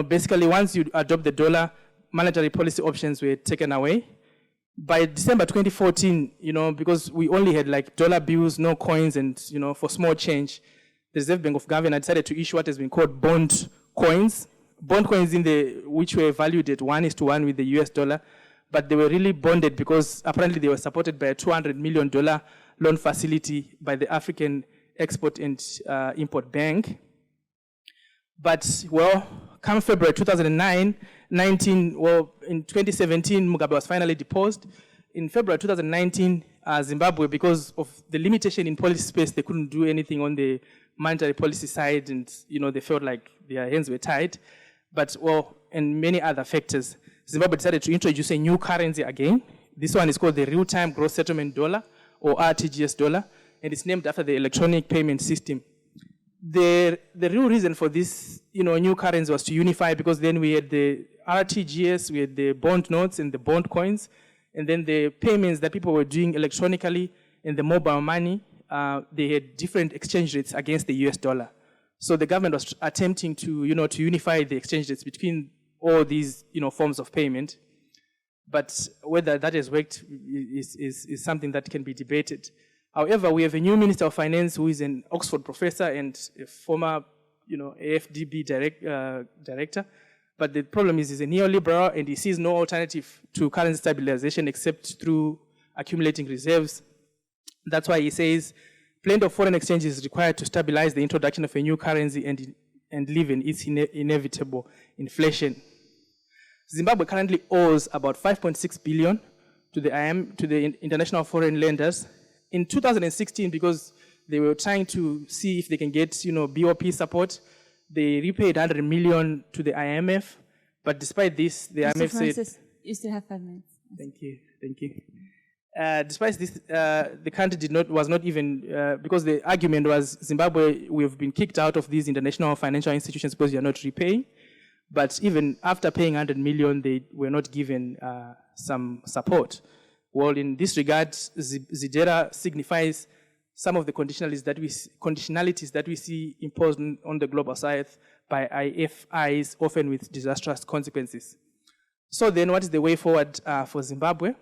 basically once you adopt the dollar, monetary policy options were taken away. By December 2014, because we only had like dollar bills, no coins, and, for small change, the Reserve Bank of Ghana decided to issue what has been called bond coins. Bond coins which were valued at 1:1 with the US dollar, but they were really bonded because apparently they were supported by a $200 million loan facility by the African Export and Import Bank. But, come February 2019, in 2017, Mugabe was finally deposed. In February 2019, Zimbabwe, because of the limitation in policy space, they couldn't do anything on the monetary policy side, and they felt like their hands were tied. But, well, and many other factors, Zimbabwe decided to introduce a new currency again. This one is called the Real-Time Gross Settlement Dollar, or RTGS dollar, and it's named after the electronic payment system. The real reason for this, new currency was to unify, because then we had the RTGS, we had the bond notes and the bond coins, and then the payments that people were doing electronically and the mobile money, they had different exchange rates against the US dollar. So the government was attempting to, to unify the exchange rates between all these, forms of payment. But whether that has worked is something that can be debated. However, we have a new Minister of Finance who is an Oxford professor and a former, AFDB director. But the problem is he's a neoliberal and he sees no alternative to currency stabilization except through accumulating reserves. That's why he says plenty of foreign exchange is required to stabilize the introduction of a new currency and live in its inevitable inflation. Zimbabwe currently owes about 5.6 billion to the international foreign lenders. In 2016, because they were trying to see if they can get, BOP support, they repaid 100 million to the IMF. But despite this, the IMF said, you still have 5 minutes. Thank you. Despite this, the country was not even, because the argument was Zimbabwe, we have been kicked out of these international financial institutions because you are not repaying. But even after paying 100 million, they were not given some support. Well, in this regard, Zidera signifies some of the conditionalities that we see imposed on the global south by IFIs, often with disastrous consequences. So then what is the way forward for Zimbabwe?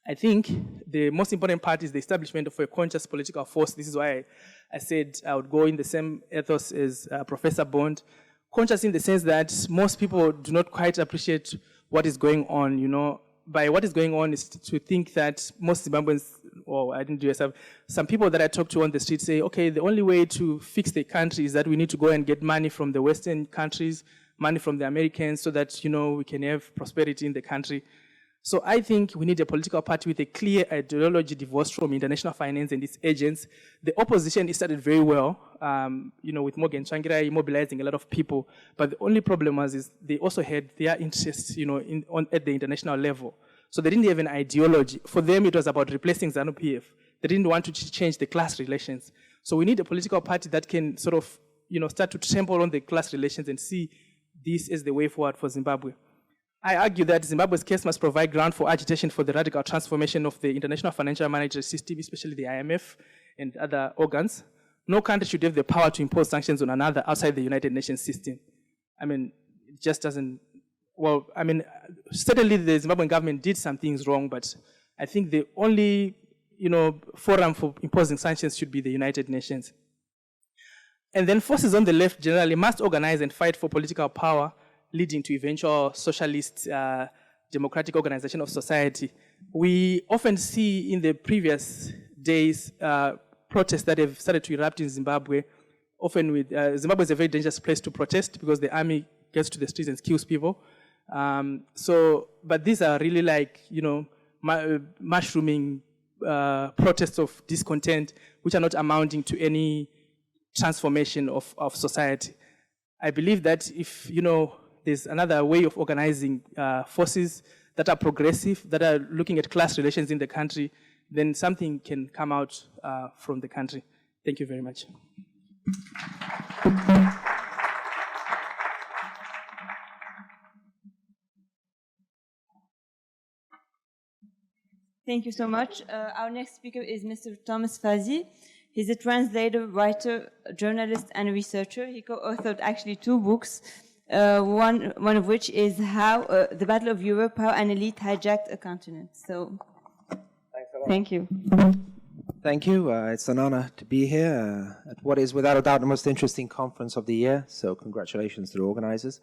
I think the most important part is the establishment of a conscious political force. This is why I said I would go in the same ethos as Professor Bond. Conscious in the sense that most people do not quite appreciate what is going on, By what is going on is to think that most Zimbabweans, or I didn't do yourself, some people that I talk to on the street say, okay, the only way to fix the country is that we need to go and get money from the Western countries, money from the Americans, so that, we can have prosperity in the country. So I think we need a political party with a clear ideology divorced from international finance and its agents. The opposition started very well, with Morgan Tsvangirai mobilizing a lot of people. But the only problem is they also had their interests, at the international level. So they didn't have an ideology. For them, it was about replacing ZANU-PF. They didn't want to change the class relations. So we need a political party that can sort of, start to trample on the class relations and see this as the way forward for Zimbabwe. I argue that Zimbabwe's case must provide ground for agitation for the radical transformation of the international financial management system, especially the IMF and other organs. No country should have the power to impose sanctions on another outside the United Nations system. It just doesn't, certainly the Zimbabwean government did some things wrong, but I think the only, forum for imposing sanctions should be the United Nations. And then forces on the left generally must organize and fight for political power, leading to eventual socialist democratic organization of society. We often see in the previous days protests that have started to erupt in Zimbabwe, often with, Zimbabwe is a very dangerous place to protest because the army gets to the streets and kills people. But these are really like, mushrooming protests of discontent, which are not amounting to any transformation of society. I believe that if, there's another way of organizing forces that are progressive, that are looking at class relations in the country, then something can come out from the country. Thank you very much. Thank you so much. Our next speaker is Mr. Thomas Fazi. He's a translator, writer, journalist, and researcher. He co-authored actually 2 books. One of which is how the Battle of Europe, how an elite hijacked a continent. So, thanks a lot. Thank you. Thank you. It's an honor to be here at what is without a doubt the most interesting conference of the year. So congratulations to the organizers.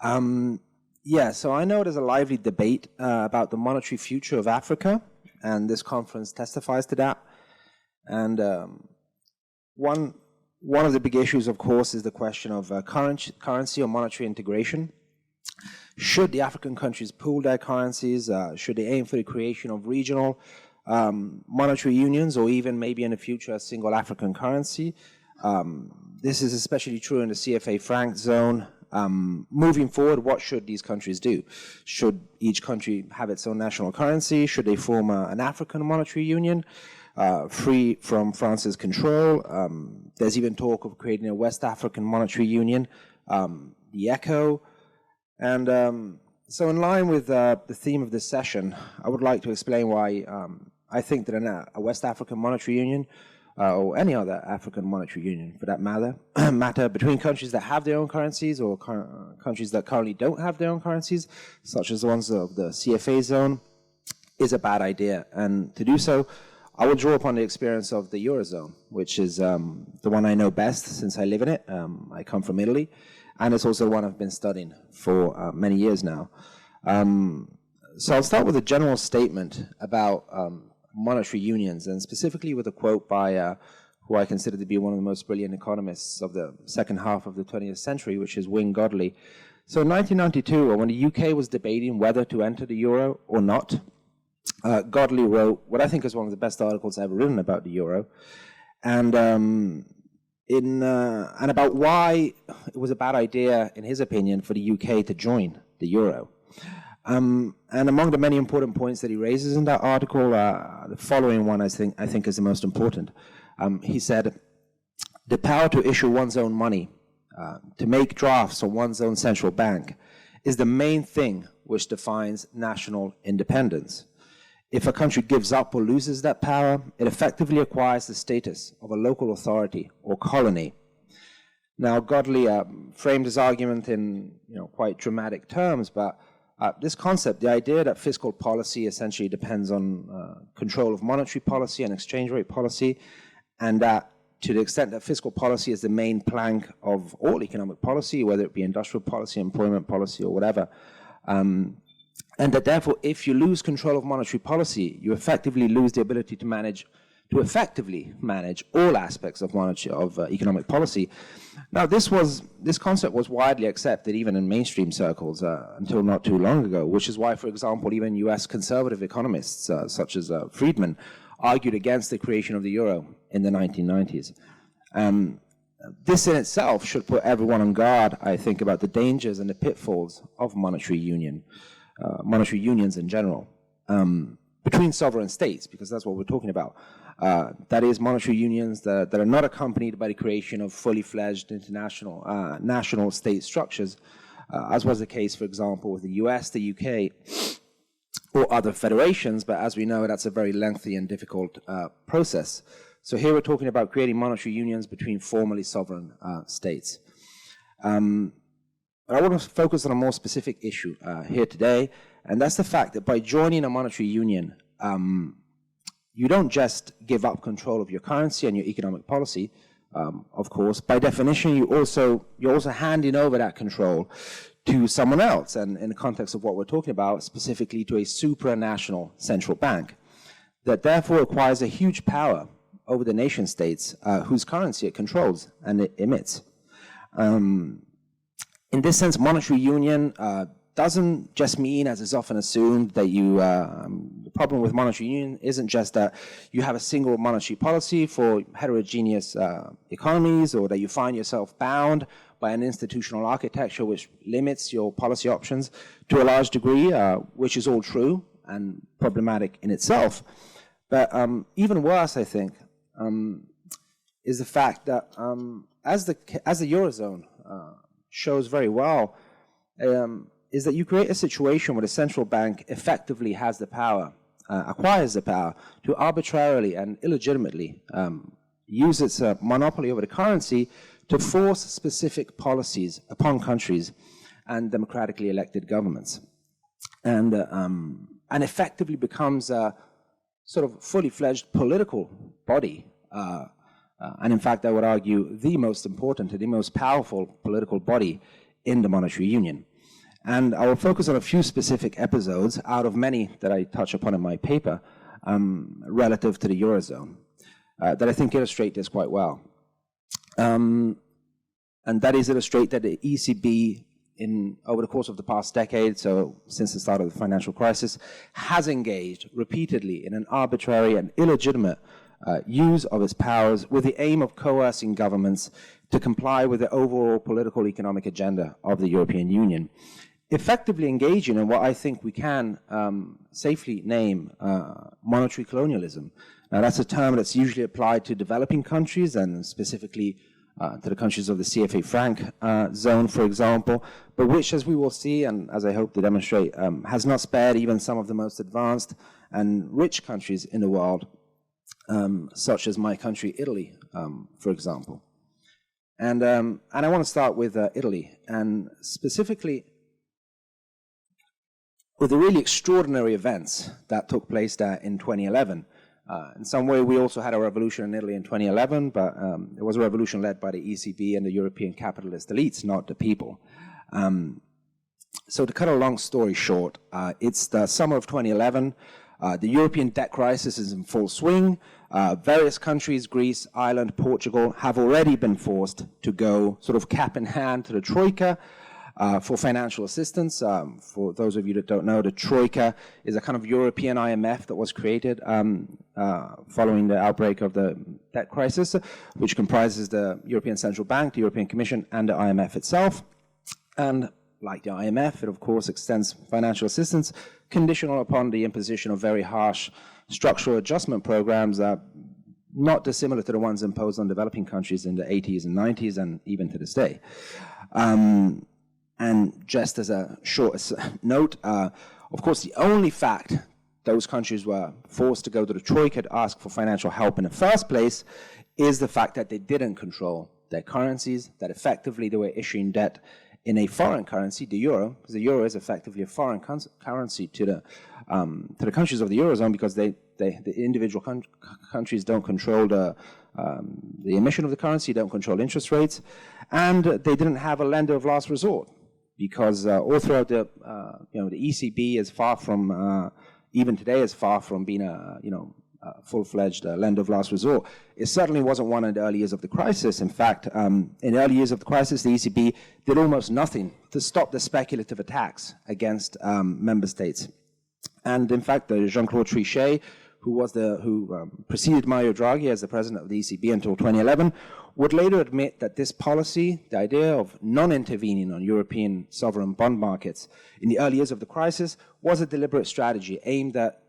So I know there's a lively debate about the monetary future of Africa, and this conference testifies to that. And one of the big issues, of course, is the question of currency or monetary integration. Should the African countries pool their currencies? Should they aim for the creation of regional monetary unions, or even maybe in the future a single African currency? This is especially true in the CFA franc zone, moving forward, what should these countries do? Should each country have its own national currency? Should they form an African monetary union, free from France's control? There's even talk of creating a West African monetary union, the ECHO. And so in line with the theme of this session, I would like to explain why I think that a West African monetary union, or any other African monetary union for that matter, between countries that have their own currencies or countries that currently don't have their own currencies, such as the ones of the CFA zone, is a bad idea. And to do so, I will draw upon the experience of the Eurozone, which is the one I know best since I live in it. I come from Italy, and it's also the one I've been studying for many years now. So I'll start with a general statement about monetary unions, and specifically with a quote by who I consider to be one of the most brilliant economists of the second half of the 20th century, which is Wayne Godley. So in 1992, when the UK was debating whether to enter the euro or not, Godley wrote what I think is one of the best articles ever written about the euro, and about why it was a bad idea, in his opinion, for the UK to join the euro. And among the many important points that he raises in that article, the following one I think is the most important. He said, the power to issue one's own money, to make drafts on one's own central bank, is the main thing which defines national independence. If a country gives up or loses that power, it effectively acquires the status of a local authority or colony. Now, Godley framed his argument in quite dramatic terms, but this concept, the idea that fiscal policy essentially depends on control of monetary policy and exchange rate policy, and that to the extent that fiscal policy is the main plank of all economic policy, whether it be industrial policy, employment policy, or whatever, and that therefore if you lose control of monetary policy, you effectively lose the ability to effectively manage all aspects of economic policy. Now, this concept was widely accepted even in mainstream circles until not too long ago, which is why, for example, even US conservative economists such as Friedman argued against the creation of the euro in the 1990s. This in itself should put everyone on guard, I think, about the dangers and the pitfalls of monetary unions in general, between sovereign states, because that's what we're talking about. That is, monetary unions that are not accompanied by the creation of fully fledged international national state structures, as was the case, for example, with the US, the UK, or other federations, but as we know, that's a very lengthy and difficult process. So here we're talking about creating monetary unions between formally sovereign states. But I want to focus on a more specific issue here today, and that's the fact that by joining a monetary union, you don't just give up control of your currency and your economic policy, of course. By definition, you're also handing over that control to someone else, and in the context of what we're talking about, specifically to a supranational central bank, that therefore acquires a huge power over the nation states whose currency it controls and it emits. In this sense, monetary union doesn't just mean, as is often assumed, that the problem with monetary union isn't just that you have a single monetary policy for heterogeneous economies, or that you find yourself bound by an institutional architecture which limits your policy options to a large degree, which is all true and problematic in itself. But even worse, I think, is the fact that as the Eurozone shows very well, is that you create a situation where the central bank effectively has the power, acquires the power to arbitrarily and illegitimately use its monopoly over the currency to force specific policies upon countries and democratically elected governments, and effectively becomes a sort of fully fledged political body, and in fact, I would argue the most important and the most powerful political body in the monetary union. And I will focus on a few specific episodes out of many that I touch upon in my paper relative to the Eurozone that I think illustrate this quite well. And that is illustrate that the ECB, over the course of the past decade, so since the start of the financial crisis, has engaged repeatedly in an arbitrary and illegitimate use of its powers with the aim of coercing governments to comply with the overall political economic agenda of the European Union, effectively engaging in what I think we can safely name monetary colonialism. Now, that's a term that's usually applied to developing countries and specifically to the countries of the CFA franc zone, for example, but which, as we will see, and as I hope to demonstrate, has not spared even some of the most advanced and rich countries in the world, such as my country, Italy, for example. And I want to start with Italy, and specifically with the really extraordinary events that took place there in 2011. In some way, we also had a revolution in Italy in 2011, but it was a revolution led by the ECB and the European capitalist elites, not the people. So to cut a long story short, it's the summer of 2011. The European debt crisis is in full swing. Various countries, Greece, Ireland, Portugal, have already been forced to go sort of cap in hand to the Troika for financial assistance. For those of you that don't know, the Troika is a kind of European IMF that was created following the outbreak of the debt crisis, which comprises the European Central Bank, the European Commission, and the IMF itself. And like the IMF, it of course extends financial assistance conditional upon the imposition of very harsh structural adjustment programs not dissimilar to the ones imposed on developing countries in the 80s and 90s and even to this day. And just as a short note, of course, the only fact those countries were forced to go to the Troika to ask for financial help in the first place is the fact that they didn't control their currencies, that effectively they were issuing debt in a foreign currency, the euro, because the euro is effectively a foreign currency to the countries of the Eurozone, because the individual countries don't control the emission of the currency, don't control interest rates, and they didn't have a lender of last resort, because all throughout the ECB is far from even today is far from being a full-fledged lender of last resort. It certainly wasn't one in the early years of the crisis. In fact, in the early years of the crisis, the ECB did almost nothing to stop the speculative attacks against member states. And in fact, Jean-Claude Trichet, who preceded Mario Draghi as the president of the ECB until 2011, would later admit that this policy, the idea of non-intervening on European sovereign bond markets in the early years of the crisis, was a deliberate strategy aimed at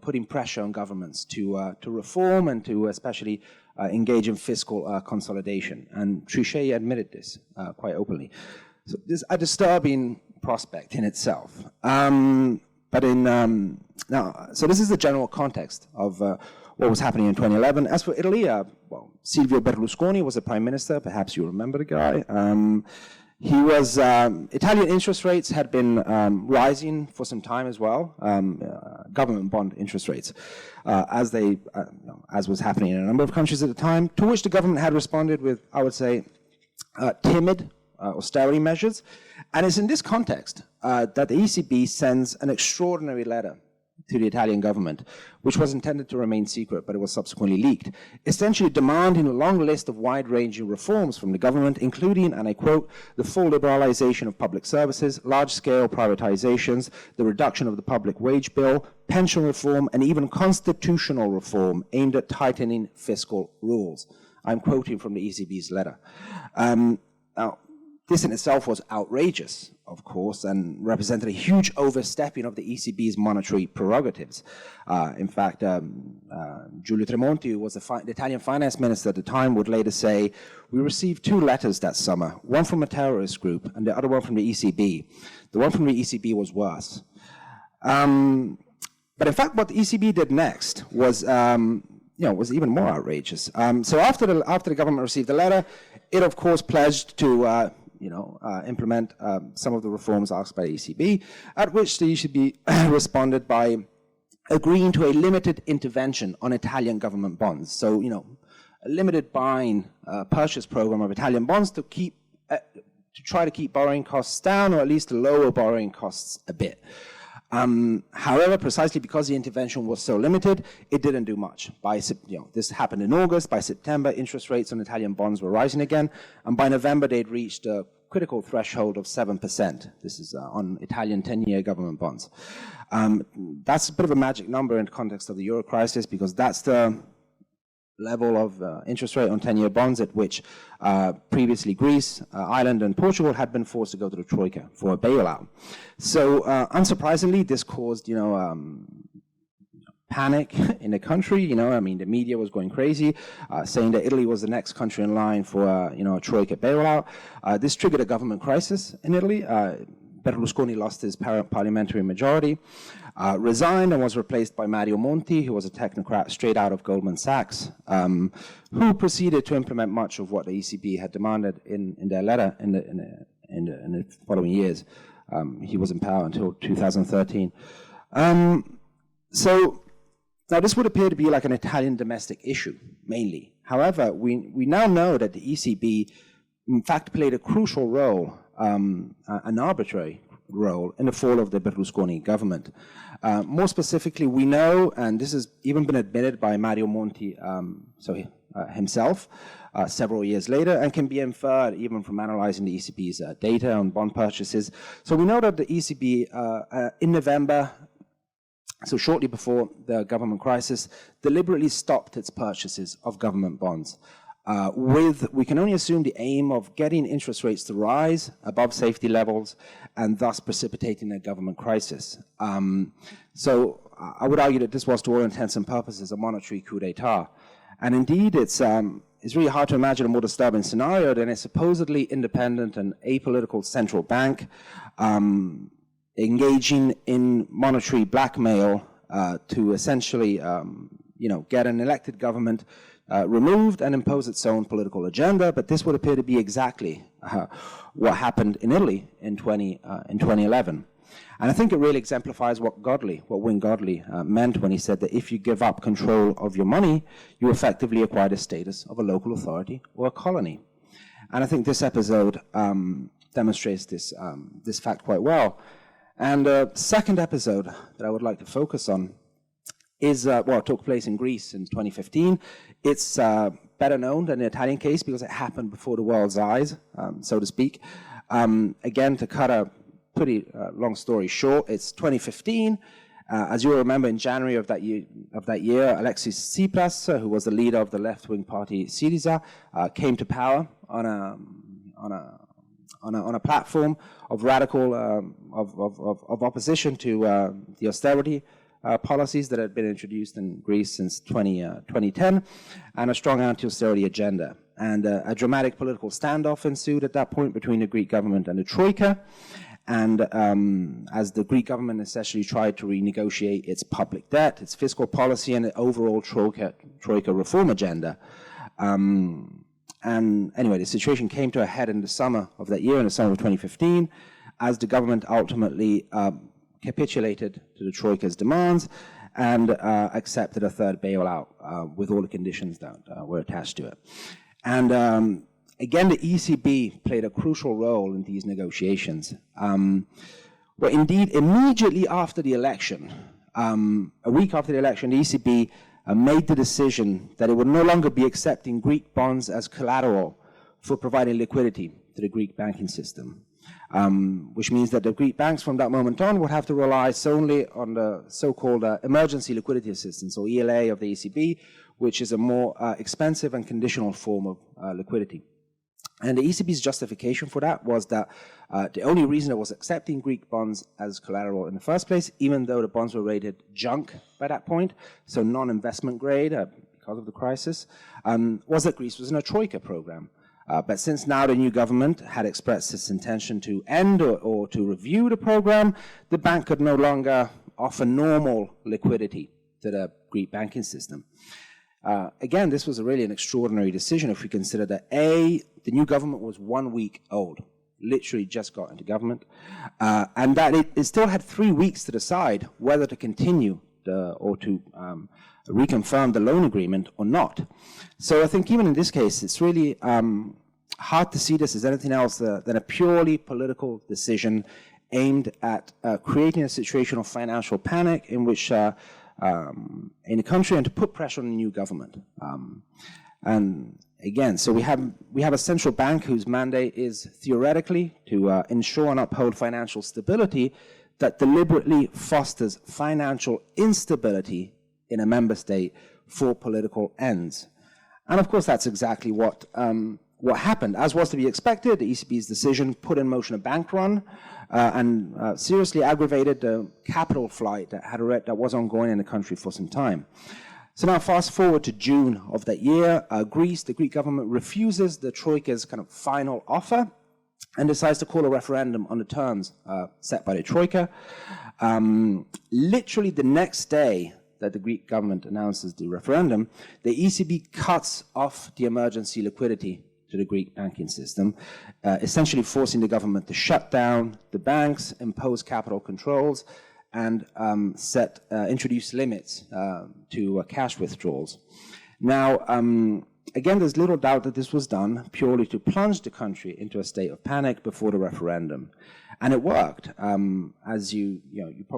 putting pressure on governments to reform and to especially engage in fiscal consolidation. And Trichet admitted this quite openly. So this is a disturbing prospect in itself. So this is the general context of what was happening in 2011. As for Italy, Silvio Berlusconi was the prime minister. Perhaps you remember the guy. He was, Italian interest rates had been rising for some time as well, government bond interest rates, as was happening in a number of countries at the time, to which the government had responded with, I would say, timid austerity measures. And it's in this context that the ECB sends an extraordinary letter to the Italian government, which was intended to remain secret, but it was subsequently leaked, essentially demanding a long list of wide-ranging reforms from the government, including, and I quote, the full liberalization of public services, large-scale privatizations, the reduction of the public wage bill, pension reform, and even constitutional reform aimed at tightening fiscal rules. I'm quoting from the ECB's letter. Now, this in itself was outrageous, of course, and represented a huge overstepping of the ECB's monetary prerogatives. In fact, Giulio Tremonti, who was the Italian finance minister at the time, would later say, we received 2 letters that summer, one from a terrorist group and the other one from the ECB. The one from the ECB was worse. But in fact, what the ECB did next was was even more outrageous. So after the government received the letter, it of course pledged to implement some of the reforms asked by the ECB, at which the ECB responded by agreeing to a limited intervention on Italian government bonds. So, a limited buying purchase program of Italian bonds to try to keep borrowing costs down, or at least to lower borrowing costs a bit. However, precisely because the intervention was so limited, it didn't do much. This happened in August. By September, interest rates on Italian bonds were rising again, and by November, they'd reached a critical threshold of 7%. This is on Italian 10-year government bonds. That's a bit of a magic number in the context of the euro crisis, because that's the level of interest rate on 10-year bonds at which previously Greece, Ireland, and Portugal had been forced to go to the Troika for a bailout. So unsurprisingly, this caused, panic in the country. I mean, the media was going crazy, saying that Italy was the next country in line for, a Troika bailout. This triggered a government crisis in Italy. Berlusconi lost his parliamentary majority, resigned, and was replaced by Mario Monti, who was a technocrat straight out of Goldman Sachs, who proceeded to implement much of what the ECB had demanded in their letter in the following years. He was in power until 2013. So now this would appear to be like an Italian domestic issue, mainly. However, we now know that the ECB, in fact, played a crucial role, an arbitrary role, in the fall of the Berlusconi government. More specifically, we know, and this has even been admitted by Mario Monti himself several years later, and can be inferred even from analyzing the ECB's data on bond purchases. So we know that the ECB, in November, so shortly before the government crisis, deliberately stopped its purchases of government bonds, with, we can only assume, the aim of getting interest rates to rise above safety levels and thus precipitating a government crisis. So I would argue that this was, to all intents and purposes, a monetary coup d'etat. And indeed, it's really hard to imagine a more disturbing scenario than a supposedly independent and apolitical central bank engaging in monetary blackmail to essentially, get an elected government removed and impose its own political agenda. But this would appear to be exactly what happened in Italy in 2011. And I think it really exemplifies what Wayne Godley meant when he said that if you give up control of your money, you effectively acquire the status of a local authority or a colony. And I think this episode demonstrates this fact quite well. And the second episode that I would like to focus on is, it took place in Greece in 2015. It's better known than the Italian case because it happened before the world's eyes, so to speak. Again, to cut a pretty long story short, it's 2015. As you will remember, in January of that year, Alexis Tsipras, who was the leader of the left-wing party Syriza, came to power on a platform of radical of opposition to the austerity policies that had been introduced in Greece since 2010, and a strong anti-austerity agenda. And a dramatic political standoff ensued at that point between the Greek government and the Troika. And as the Greek government essentially tried to renegotiate its public debt, its fiscal policy, and the overall Troika reform agenda. And anyway, the situation came to a head in the summer of that year, in the summer of 2015, as the government ultimately capitulated to the Troika's demands and accepted a third bailout with all the conditions that were attached to it. And again, the ECB played a crucial role in these negotiations. Well, indeed, immediately after the election, a week after the election, the ECB made the decision that it would no longer be accepting Greek bonds as collateral for providing liquidity to the Greek banking system, which means that the Greek banks from that moment on would have to rely solely on the so-called emergency liquidity assistance, or ELA, of the ECB, which is a more expensive and conditional form of liquidity. And the ECB's justification for that was that the only reason it was accepting Greek bonds as collateral in the first place, even though the bonds were rated junk by that point, so non-investment grade because of the crisis, was that Greece was in a Troika program. But since now the new government had expressed its intention to end or to review the program, the bank could no longer offer normal liquidity to the Greek banking system. Again, this was really an extraordinary decision if we consider that the new government was 1 week old, literally just got into government, and that it still had 3 weeks to decide whether to continue or to reconfirm the loan agreement or not. So I think even in this case, it's really hard to see this as anything else than a purely political decision aimed at creating a situation of financial panic in which in the country, and to put pressure on the new government. And again, so we have a central bank whose mandate is theoretically to ensure and uphold financial stability, that deliberately fosters financial instability in a member state for political ends. And of course, that's exactly what happened. As was to be expected, the ECB's decision put in motion a bank run and seriously aggravated the capital flight that was ongoing in the country for some time. So now fast forward to June of that year, Greece, the Greek government refuses the Troika's kind of final offer and decides to call a referendum on the terms set by the Troika. Literally the next day that the Greek government announces the referendum, the ECB cuts off the emergency liquidity to the Greek banking system, essentially forcing the government to shut down the banks, impose capital controls, and introduce limits to cash withdrawals. Now, again, there's little doubt that this was done purely to plunge the country into a state of panic before the referendum. And it worked. As you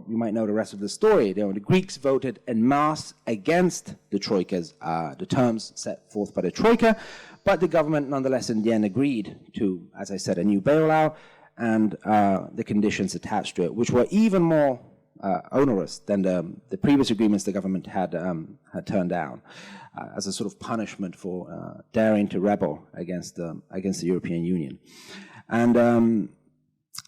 might know the rest of the story. The Greeks voted en masse against the Troika's, the terms set forth by the Troika, but the government nonetheless in the end agreed to, as I said, a new bailout and the conditions attached to it, which were even more onerous than the previous agreements the government had turned down as a sort of punishment for daring to rebel against the European Union. And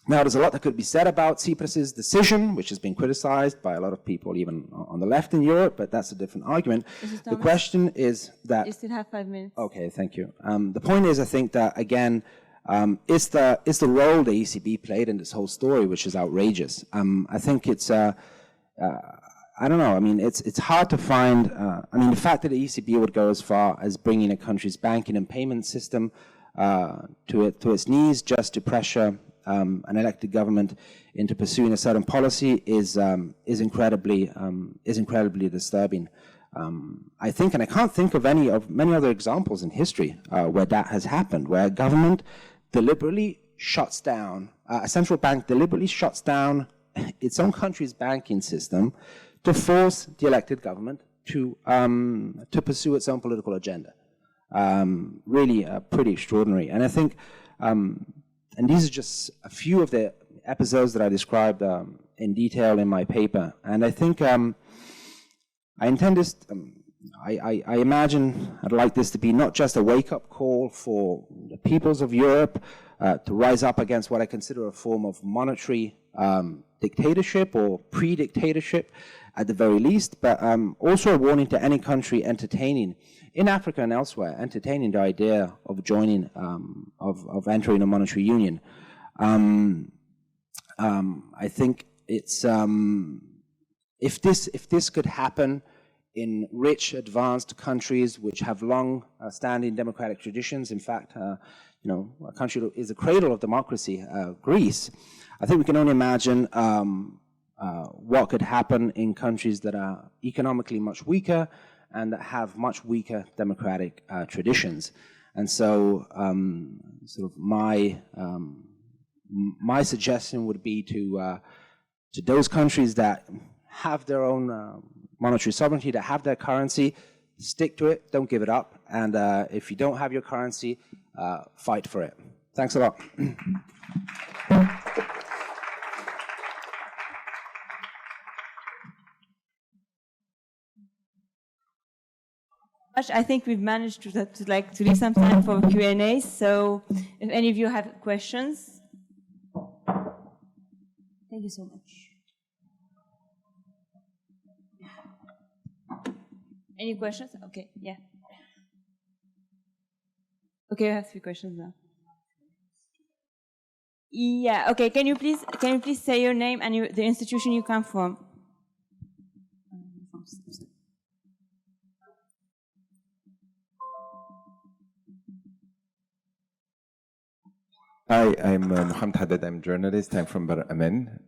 now there's a lot that could be said about Tsipras's decision, which has been criticized by a lot of people, even on the left in Europe, but that's a different argument. The question is that... You still have 5 minutes. Okay, thank you. The point is, I think that, again, is the role the ECB played in this whole story, which is outrageous. I think it's, I don't know, I mean, it's hard to find, I mean, the fact that the ECB would go as far as bringing a country's banking and payment system to its knees just to pressure an elected government into pursuing a certain policy is incredibly disturbing. I think, and I can't think of many other examples in history where that has happened, where a government deliberately shuts down, a central bank deliberately shuts down its own country's banking system to force the elected government to pursue its own political agenda. Really pretty extraordinary. And I think, and these are just a few of the episodes that I described in detail in my paper. And I think I intend this, I imagine I'd like this to be not just a wake-up call for the peoples of Europe to rise up against what I consider a form of monetary dictatorship or pre-dictatorship at the very least, but also a warning to any country entertaining, in Africa and elsewhere, entertaining the idea of joining, of entering a monetary union. I think it's, if this could happen in rich, advanced countries which have long-standing democratic traditions, in fact, a country that is a cradle of democracy, Greece, I think we can only imagine what could happen in countries that are economically much weaker and that have much weaker democratic traditions. And so, sort of my suggestion would be to those countries that have their own monetary sovereignty, that have their currency, stick to it, don't give it up. And if you don't have your currency, fight for it. Thanks a lot. I think we've managed to leave some time for Q&A. So if any of you have questions. Thank you so much. Any questions? Okay, yeah. Okay, I have 3 questions now. Yeah, okay, can you please say your name and the institution you come from? Hi, I'm Mohamed Haddad. I'm a journalist. I'm from Bar Aman.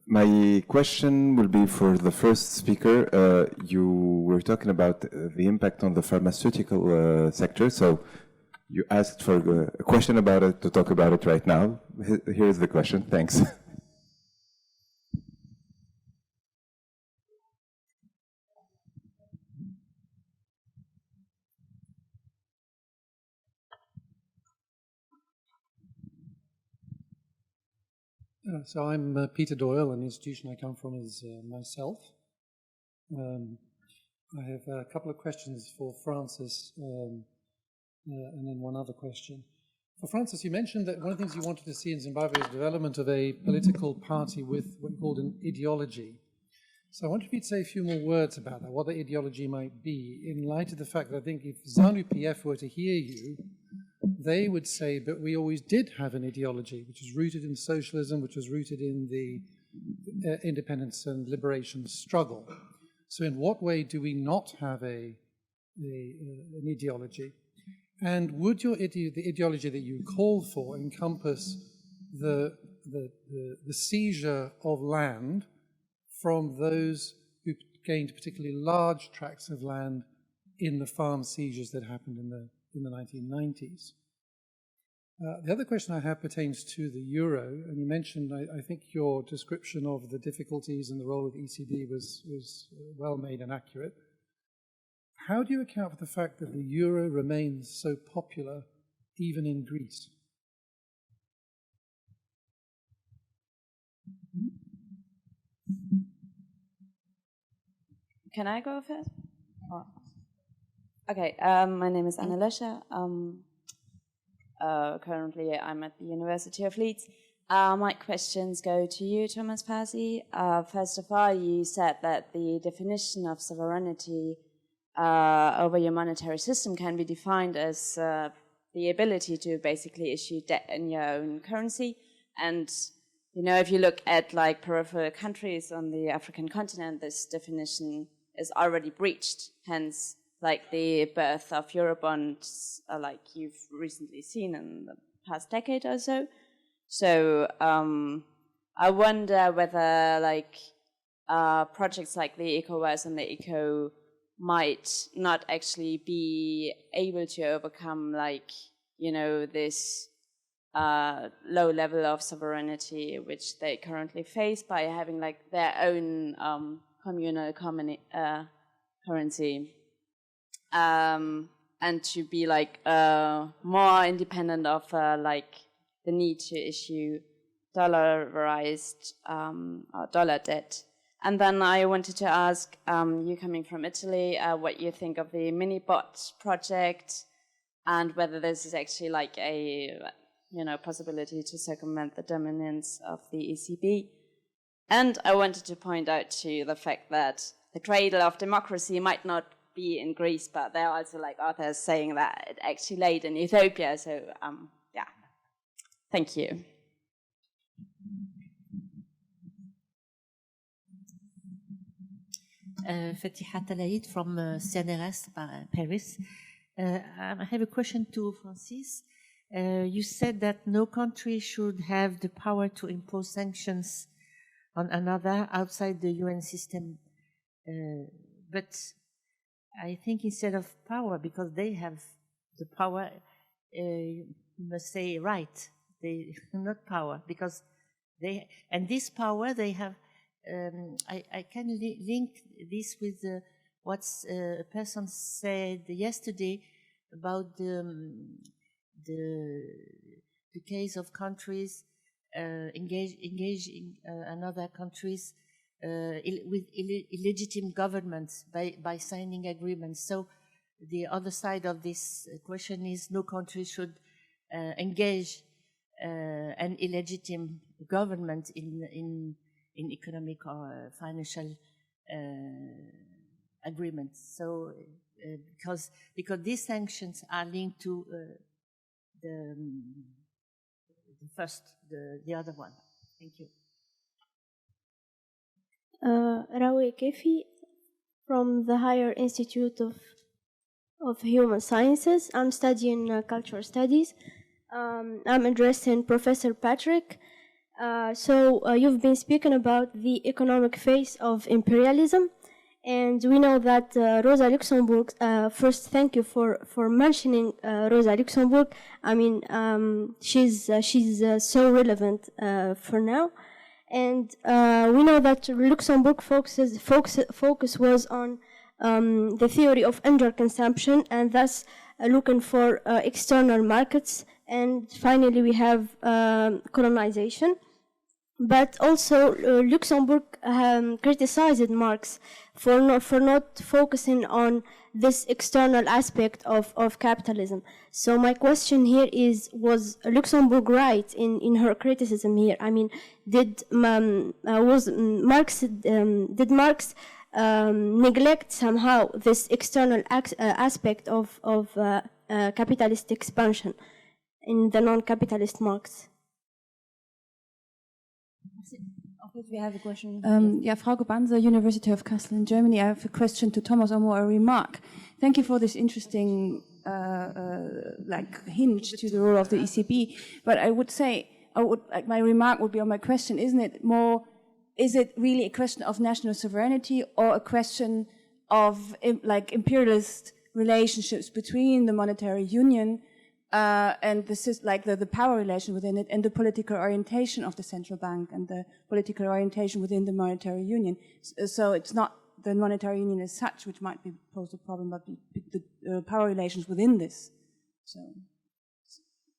My question will be for the first speaker. You were talking about the impact on the pharmaceutical sector. So you asked for a question about it to talk about it right now. Here's the question. Thanks. So I'm Peter Doyle, and the institution I come from is myself. I have a couple of questions for Francis, and then one other question. For Francis, you mentioned that one of the things you wanted to see in Zimbabwe is development of a political party with what you called an ideology. So I wonder if you'd say a few more words about that, what the ideology might be, in light of the fact that I think if ZANU-PF were to hear you, they would say, but we always did have an ideology, which is rooted in socialism, which was rooted in the independence and liberation struggle. So in what way do we not have an ideology? And would the ideology that you call for encompass the seizure of land from those who gained particularly large tracts of land in the farm seizures that happened in the 1990s? The other question I have pertains to the euro, and you mentioned, I think your description of the difficulties and the role of the ECB was well made and accurate. How do you account for the fact that the euro remains so popular even in Greece? Can I go first? Oh. Okay, my name is Annalesha. Currently, I'm at the University of Leeds. My questions go to you, Thomas Fazi. First of all, you said that the definition of sovereignty over your monetary system can be defined as the ability to basically issue debt in your own currency. And, you know, if you look at like peripheral countries on the African continent, this definition is already breached. Hence, like the birth of Eurobonds, like you've recently seen in the past decade or so. So I wonder whether like projects like the ECOWAS and the ECO might not actually be able to overcome like, you know, this low level of sovereignty which they currently face by having like their own communal currency. And to be like more independent of like the need to issue dollarized or dollar debt. And then I wanted to ask you, coming from Italy, what you think of the mini-bot project and whether this is actually like a possibility to circumvent the dominance of the ECB. And I wanted to point out to the fact that the cradle of democracy might not be in Greece, but there are also like authors saying that it actually laid in Ethiopia. So yeah, thank you. Fatiha Talaid from CNRS Paris. I have a question to Francis. You said that no country should have the power to impose sanctions on another outside the UN system. But I think instead of power, because they have the power, you must say right, they not power, because they, and this power they have, I can link this with what a person said yesterday about the case of countries engaging another countries with illegitimate governments by signing agreements. So the other side of this question is no country should engage an illegitimate government in economic or financial agreements. So because these sanctions are linked to the other one. Thank you. Rawi Kefi from the Higher Institute of Human Sciences. I'm studying cultural studies. I'm interested in Professor Patrick. So you've been speaking about the economic face of imperialism, and we know that Rosa Luxemburg, first thank you for mentioning Rosa Luxemburg. I mean, she's so relevant for now. And we know that Luxemburg focus was on the theory of underconsumption and thus looking for external markets. And finally, we have colonization. But also, Luxembourg criticized Marx for not focusing on this external aspect of capitalism. So my question here is, was Luxembourg right in her criticism here? I mean, did Marx neglect somehow this external aspect of capitalist expansion in the non-capitalist Marx? We have a question. Yeah, Frau Gebanse, University of Kassel in Germany. I have a question to Thomas, or more a remark. Thank you for this interesting hint to the role of the ECB. But I would say, my remark would be on my question, is it really a question of national sovereignty or a question of imperialist relationships between the monetary union and the power relation within it, and the political orientation of the central bank and the political orientation within the monetary union? So it's not the monetary union as such which might pose a problem, but the power relations within this. So,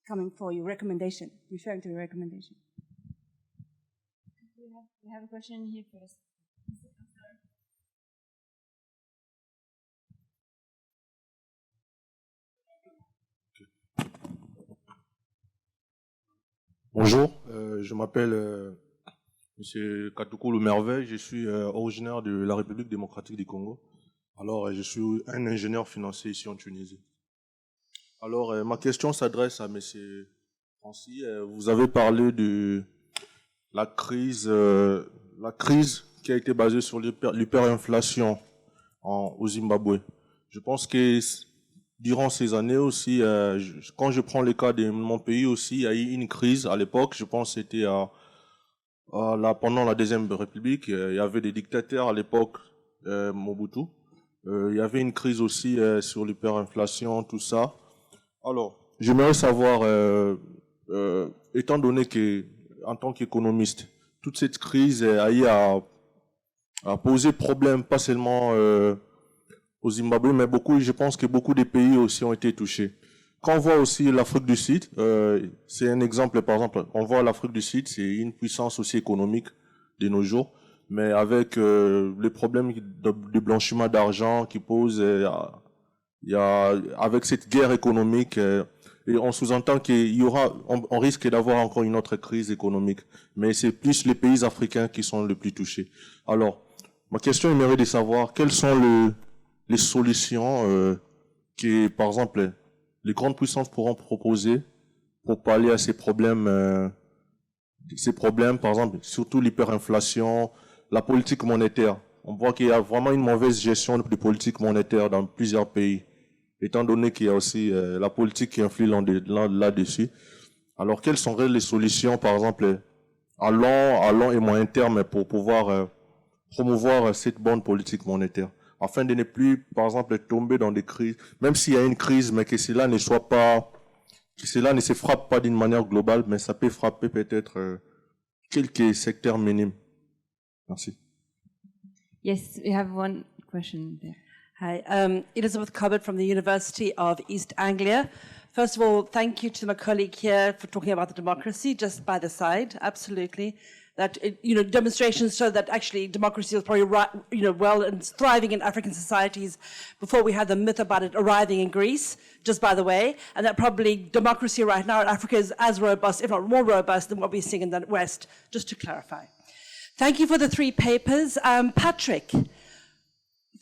coming for your recommendation, referring to your recommendation. We have a question here first. Bonjour, je m'appelle M. Katoukou Le Merveille, je suis originaire de la République démocratique du Congo. Alors, je suis un ingénieur financier ici en Tunisie. Alors, ma question s'adresse à M. Francis. Vous avez parlé de la crise qui a été basée sur l'hyperinflation au Zimbabwe. Je pense que durant ces années aussi, quand je prends le cas de mon pays aussi, il y a eu une crise à l'époque. Je pense que c'était pendant la Deuxième République. Il y avait des dictateurs à l'époque, Mobutu. Il y avait une crise aussi sur l'hyperinflation, tout ça. Alors, j'aimerais savoir, étant donné que, en tant qu'économiste, toute cette crise a eu à poser problème, pas seulement au Zimbabwe, mais je pense que beaucoup de pays aussi ont été touchés. Quand on voit aussi l'Afrique du Sud, c'est un exemple, par exemple, on voit l'Afrique du Sud, c'est une puissance aussi économique de nos jours, mais avec les problèmes de blanchiment d'argent qui posent, avec cette guerre économique, et on sous-entend on risque d'avoir encore une autre crise économique, mais c'est plus les pays africains qui sont les plus touchés. Alors, ma question aimerait de savoir quelles sont les solutions que, par exemple, les grandes puissances pourront proposer pour pallier à ces problèmes, par exemple, surtout l'hyperinflation, la politique monétaire. On voit qu'il y a vraiment une mauvaise gestion de politique monétaire dans plusieurs pays, étant donné qu'il y a aussi la politique qui influe là-dessus. Alors, quelles seraient les solutions, par exemple, à long et moyen terme pour pouvoir promouvoir cette bonne politique monétaire, afin de ne plus, par exemple, tomber dans des crises, même s'il y a une crise, mais que cela ne se frappe pas d'une manière globale, mais ça peut frapper peut-être quelques secteurs minimes. Merci. Yes, we have one question there. Hi, Elizabeth Cobbett from the University of East Anglia. First of all, thank you to my colleague here for talking about the democracy, just by the side, absolutely. That, demonstrations show that actually democracy was probably well and thriving in African societies before we had the myth about it arriving in Greece, just by the way, and that probably democracy right now in Africa is as robust, if not more robust, than what we're seeing in the West, just to clarify. Thank you for the 3 papers. Patrick,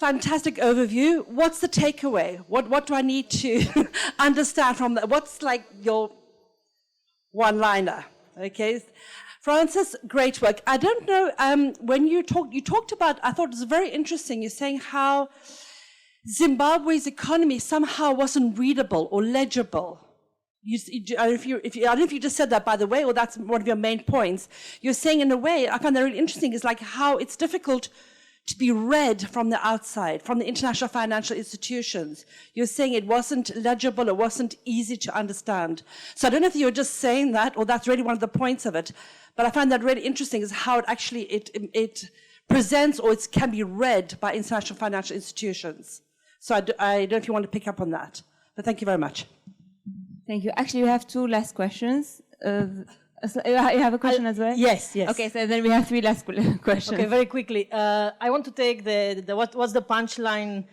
fantastic overview. What's the takeaway? What do I need to understand from that? What's like your one-liner? Okay. Francis, great work. I don't know, when you talked about, I thought it was very interesting, you're saying how Zimbabwe's economy somehow wasn't readable or legible. I don't know if you just said that, by the way, or that's one of your main points. You're saying, in a way, I find that really interesting, is like how it's difficult to be read from the outside, from the international financial institutions. You're saying it wasn't legible, it wasn't easy to understand. So I don't know if you're just saying that, or that's really one of the points of it, but I find that really interesting, is how it actually, it presents, or it can be read by international financial institutions. So I don't know if you want to pick up on that, but thank you very much. Thank you. Actually, we have 2 last questions. So you have a question as well? Yes, yes. Okay, so then we have 3 last questions. Okay, very quickly. I want to take what's the punchline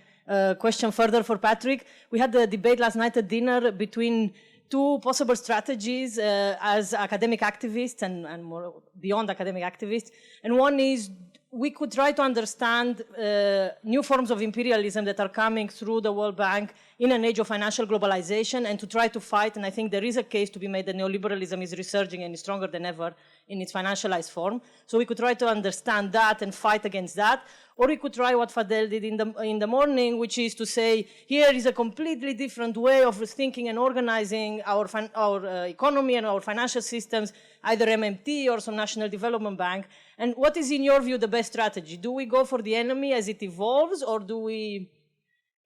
question further for Patrick. We had the debate last night at dinner between 2 possible strategies as academic activists and more beyond academic activists. And one is we could try to understand new forms of imperialism that are coming through the World Bank in an age of financial globalization and to try to fight, and I think there is a case to be made that neoliberalism is resurging and is stronger than ever in its financialized form. So we could try to understand that and fight against that. Or we could try what Fadel did in the morning, which is to say, here is a completely different way of thinking and organizing our economy and our financial systems, either MMT or some national development bank. And what is, in your view, the best strategy? Do we go for the enemy as it evolves, or do we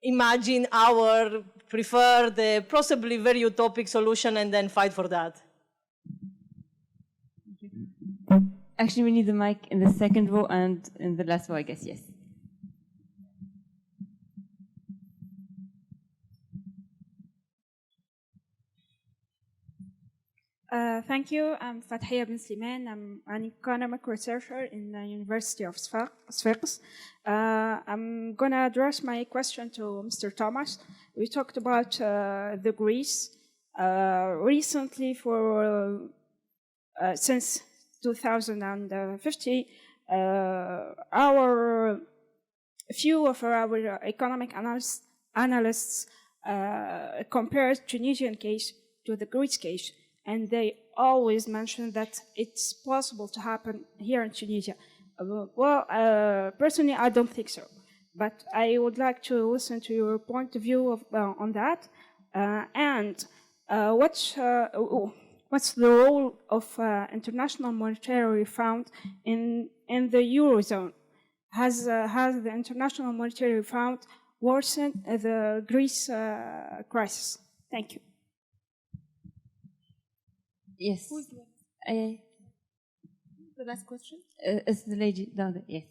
imagine our preferred, possibly very utopic solution and then fight for that? Actually, we need the mic in the second row and in the last row, I guess, yes. Thank you. I'm Fathia bin Sliman. I'm an economic researcher in the University of Sfax. I'm going to address my question to Mr. Thomas. We talked about the Greece. Recently, since 2050, few of our economic analysts compared Tunisian case to the Greece case, and they always mention that it's possible to happen here in Tunisia. Personally, I don't think so, but I would like to listen to your point of view on that, and what's the role of international monetary fund in the Eurozone? Has the international monetary fund worsened the Greece crisis? Thank you. Yes. Who's the last question? It's the lady down there, yes.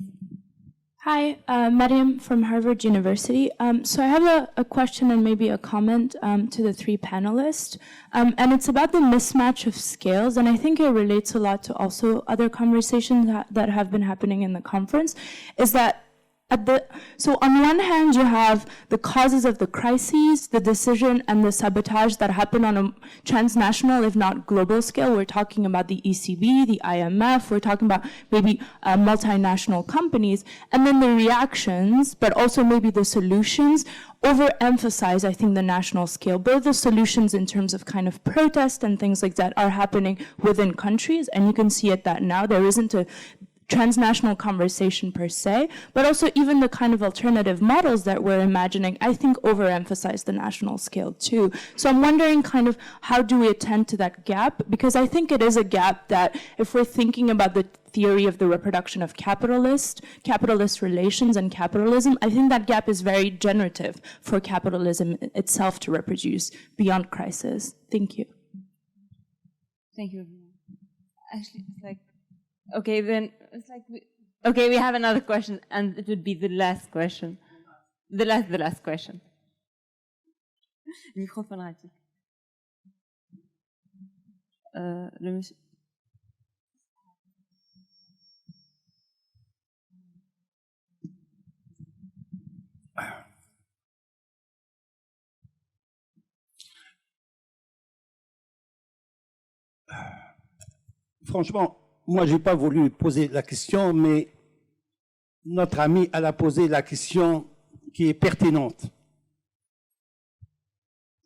Hi, Mariam from Harvard University. So I have a question and maybe a comment to the 3 panelists. And it's about the mismatch of scales, and I think it relates a lot to also other conversations that have been happening in the conference, is that so on one hand, you have the causes of the crises, the decision and the sabotage that happen on a transnational, if not global scale. We're talking about the ECB, the IMF, we're talking about maybe multinational companies, and then the reactions, but also maybe the solutions, overemphasize, I think, the national scale. Both the solutions in terms of kind of protest and things like that are happening within countries, and you can see it that now there isn't a transnational conversation per se, but also even the kind of alternative models that we're imagining, I think, overemphasize the national scale too. So I'm wondering kind of how do we attend to that gap? Because I think it is a gap that if we're thinking about the theory of the reproduction of capitalist relations and capitalism, I think that gap is very generative for capitalism itself to reproduce beyond crisis. Thank you. Thank you. Actually, it's like, okay, then it's like, we have another question, and it would be the last question. The last question. Microphone raté. Le monsieur. Franchement, moi, je n'ai pas voulu poser la question, mais notre ami, elle a posé la question qui est pertinente,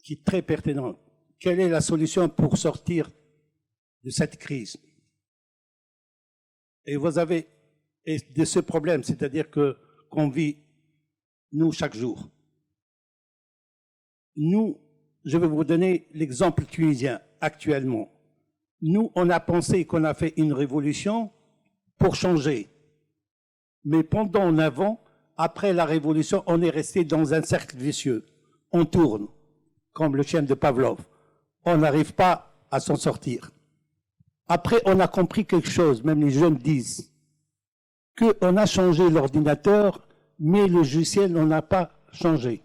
qui est très pertinente. Quelle est la solution pour sortir de cette crise? Et vous avez de ce problème, c'est-à-dire qu'on vit, nous, chaque jour. Nous, je vais vous donner l'exemple tunisien actuellement. Nous, on a pensé qu'on a fait une révolution pour changer. Mais pendant 9 ans, après la révolution, on est resté dans un cercle vicieux. On tourne, comme le chien de Pavlov. On n'arrive pas à s'en sortir. Après, on a compris quelque chose, même les jeunes disent, qu'on a changé l'ordinateur, mais le logiciel, on n'a pas changé.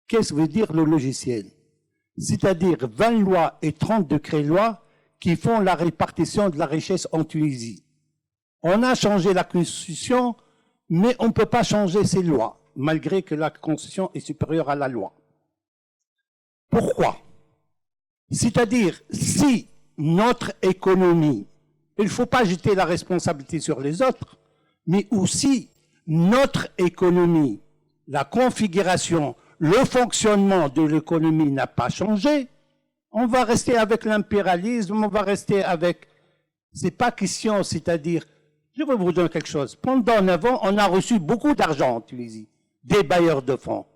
Qu'est-ce que veut dire le logiciel? C'est-à-dire 20 lois et 30 décrets-lois qui font la répartition de la richesse en Tunisie. On a changé la Constitution, mais on ne peut pas changer ses lois, malgré que la Constitution est supérieure à la loi. Pourquoi? C'est-à-dire, si notre économie, il ne faut pas jeter la responsabilité sur les autres, mais aussi notre économie, la configuration, le fonctionnement de l'économie n'a pas changé, on va rester avec l'impérialisme, on va rester avec... C'est pas question, c'est-à-dire... Je vais vous donner quelque chose. Pendant 9 ans, on a reçu beaucoup d'argent en Tunisie, des bailleurs de fonds.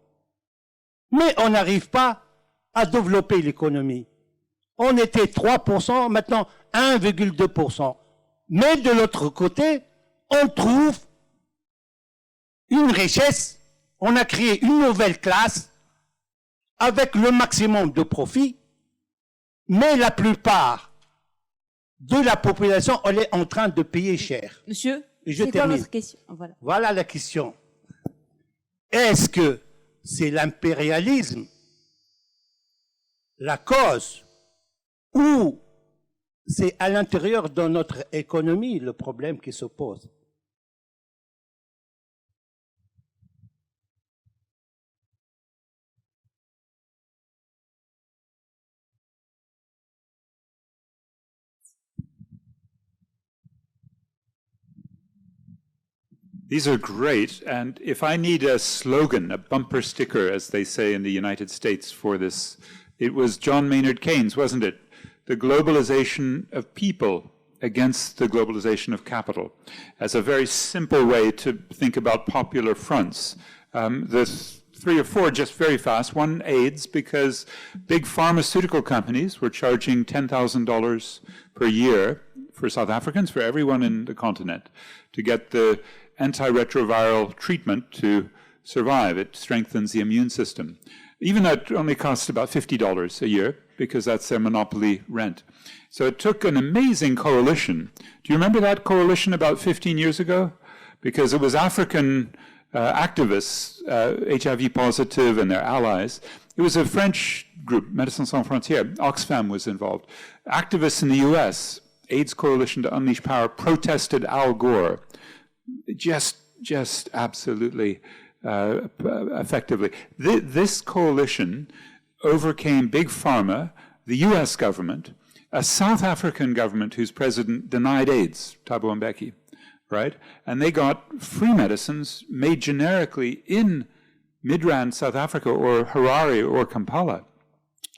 Mais on n'arrive pas à développer l'économie. On était 3%, maintenant 1,2%. Mais de l'autre côté, on trouve une richesse, on a créé une nouvelle classe avec le maximum de profit, mais la plupart de la population, elle est en train de payer cher. Monsieur, et je c'est termine. quoi votre question? Voilà. Voilà la question. Est-ce que c'est l'impérialisme la cause ou c'est à l'intérieur de notre économie le problème qui se pose? These are great, and if I need a slogan, a bumper sticker, as they say in the United States for this, it was John Maynard Keynes, wasn't it? The globalization of people against the globalization of capital, as a very simple way to think about popular fronts. There's 3 or 4 just very fast. One, AIDS, because big pharmaceutical companies were charging $10,000 per year for South Africans, for everyone in the continent, to get the antiretroviral treatment to survive. It strengthens the immune system. Even that only costs about $50 a year because that's their monopoly rent. So it took an amazing coalition. Do you remember that coalition about 15 years ago? Because it was African activists, HIV positive and their allies. It was a French group, Médecins Sans Frontières. Oxfam was involved. Activists in the US, AIDS Coalition to Unleash Power, protested Al Gore. Just absolutely effectively. This coalition overcame Big Pharma, the US government, a South African government whose president denied AIDS, Thabo Mbeki, right? And they got free medicines made generically in Midrand, South Africa, or Harare or Kampala,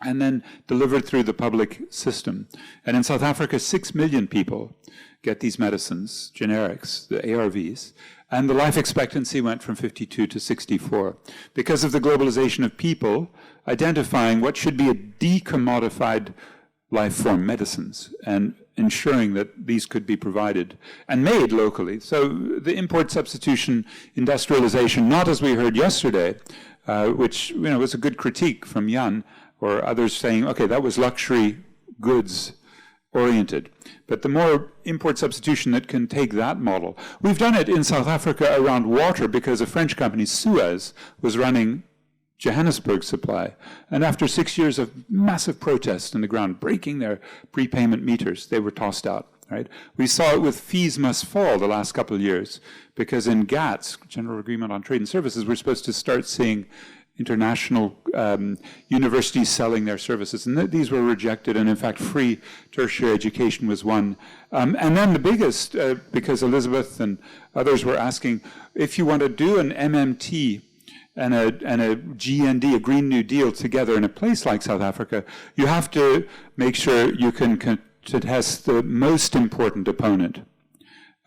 and then delivered through the public system. And in South Africa, 6 million people get these medicines, generics, the ARVs, and the life expectancy went from 52 to 64 because of the globalization of people identifying what should be a decommodified life form, medicines, and ensuring that these could be provided and made locally. So the import substitution industrialization, not as we heard yesterday, which was a good critique from Jan or others saying, okay, that was luxury goods oriented. But the more import substitution that can take that model. We've done it in South Africa around water because a French company, Suez, was running Johannesburg supply. And after 6 years of massive protests in the ground, breaking their prepayment meters, they were tossed out. Right? We saw it with fees must fall the last couple of years because in GATS, General Agreement on Trade and Services, we're supposed to start seeing international universities selling their services. And these were rejected, and in fact, free tertiary education was one. And then the biggest, because Elizabeth and others were asking, if you want to do an MMT and a GND, a Green New Deal, together in a place like South Africa, you have to make sure you can contest the most important opponent.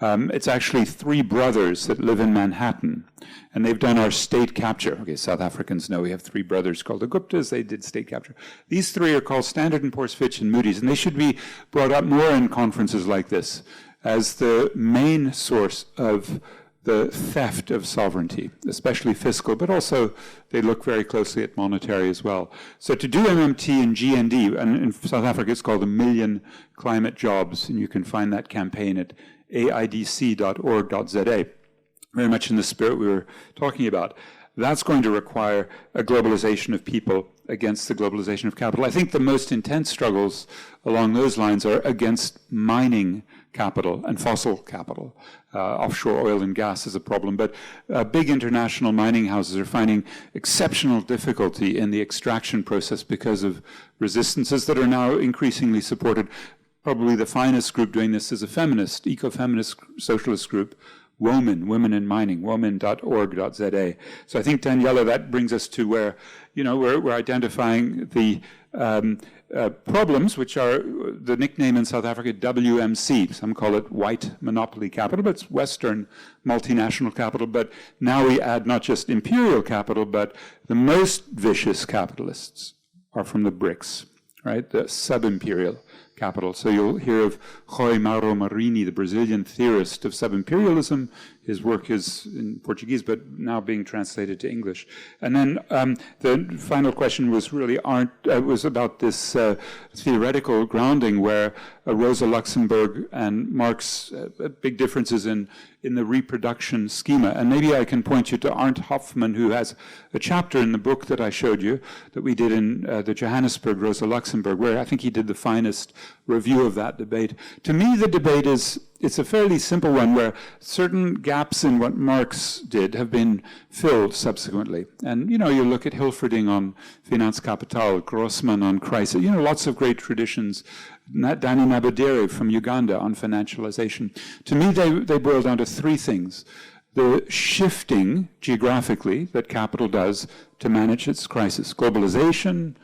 It's actually 3 brothers that live in Manhattan, and they've done our state capture. Okay, South Africans know we have 3 brothers called the Guptas. They did state capture. These 3 are called Standard & Poor's, Fitch, and Moody's, and they should be brought up more in conferences like this as the main source of the theft of sovereignty, especially fiscal, but also they look very closely at monetary as well. So to do MMT and GND, and in South Africa it's called 1 Million Climate Jobs, and you can find that campaign at aidc.org.za, very much in the spirit we were talking about. that's going to require a globalization of people against the globalization of capital. I think the most intense struggles along those lines are against mining capital and fossil capital. Offshore oil and gas is a problem, but big international mining houses are finding exceptional difficulty in the extraction process because of resistances that are now increasingly supported. Probably the finest group doing this is a feminist, eco-feminist socialist group, WOMEN, Women in Mining, women.org.za. So I think, Daniela, that brings us to where, we're identifying the problems, which are the nickname in South Africa, WMC. Some call it white monopoly capital, but it's Western multinational capital. But now we add not just imperial capital, but the most vicious capitalists are from the BRICS, right? The sub-imperial capital. So you'll hear of Rui Mauro Marini, the Brazilian theorist of sub-imperialism. His work is in Portuguese, but now being translated to English. And then the final question was really was about this theoretical grounding where Rosa Luxemburg and Marx, big differences in the reproduction schema. And maybe I can point you to Arndt Hoffman, who has a chapter in the book that I showed you that we did in the Johannesburg Rosa Luxemburg, where I think he did the finest review of that debate. To me, the debate it's a fairly simple one where certain gaps in what Marx did have been filled subsequently. And, you look at Hilferding on Finanzkapital, Grossman on Crisis, lots of great traditions. Danny Nabadere from Uganda on financialization. To me, they boil down to three things. The shifting geographically that capital does to manage its crisis. Globalization,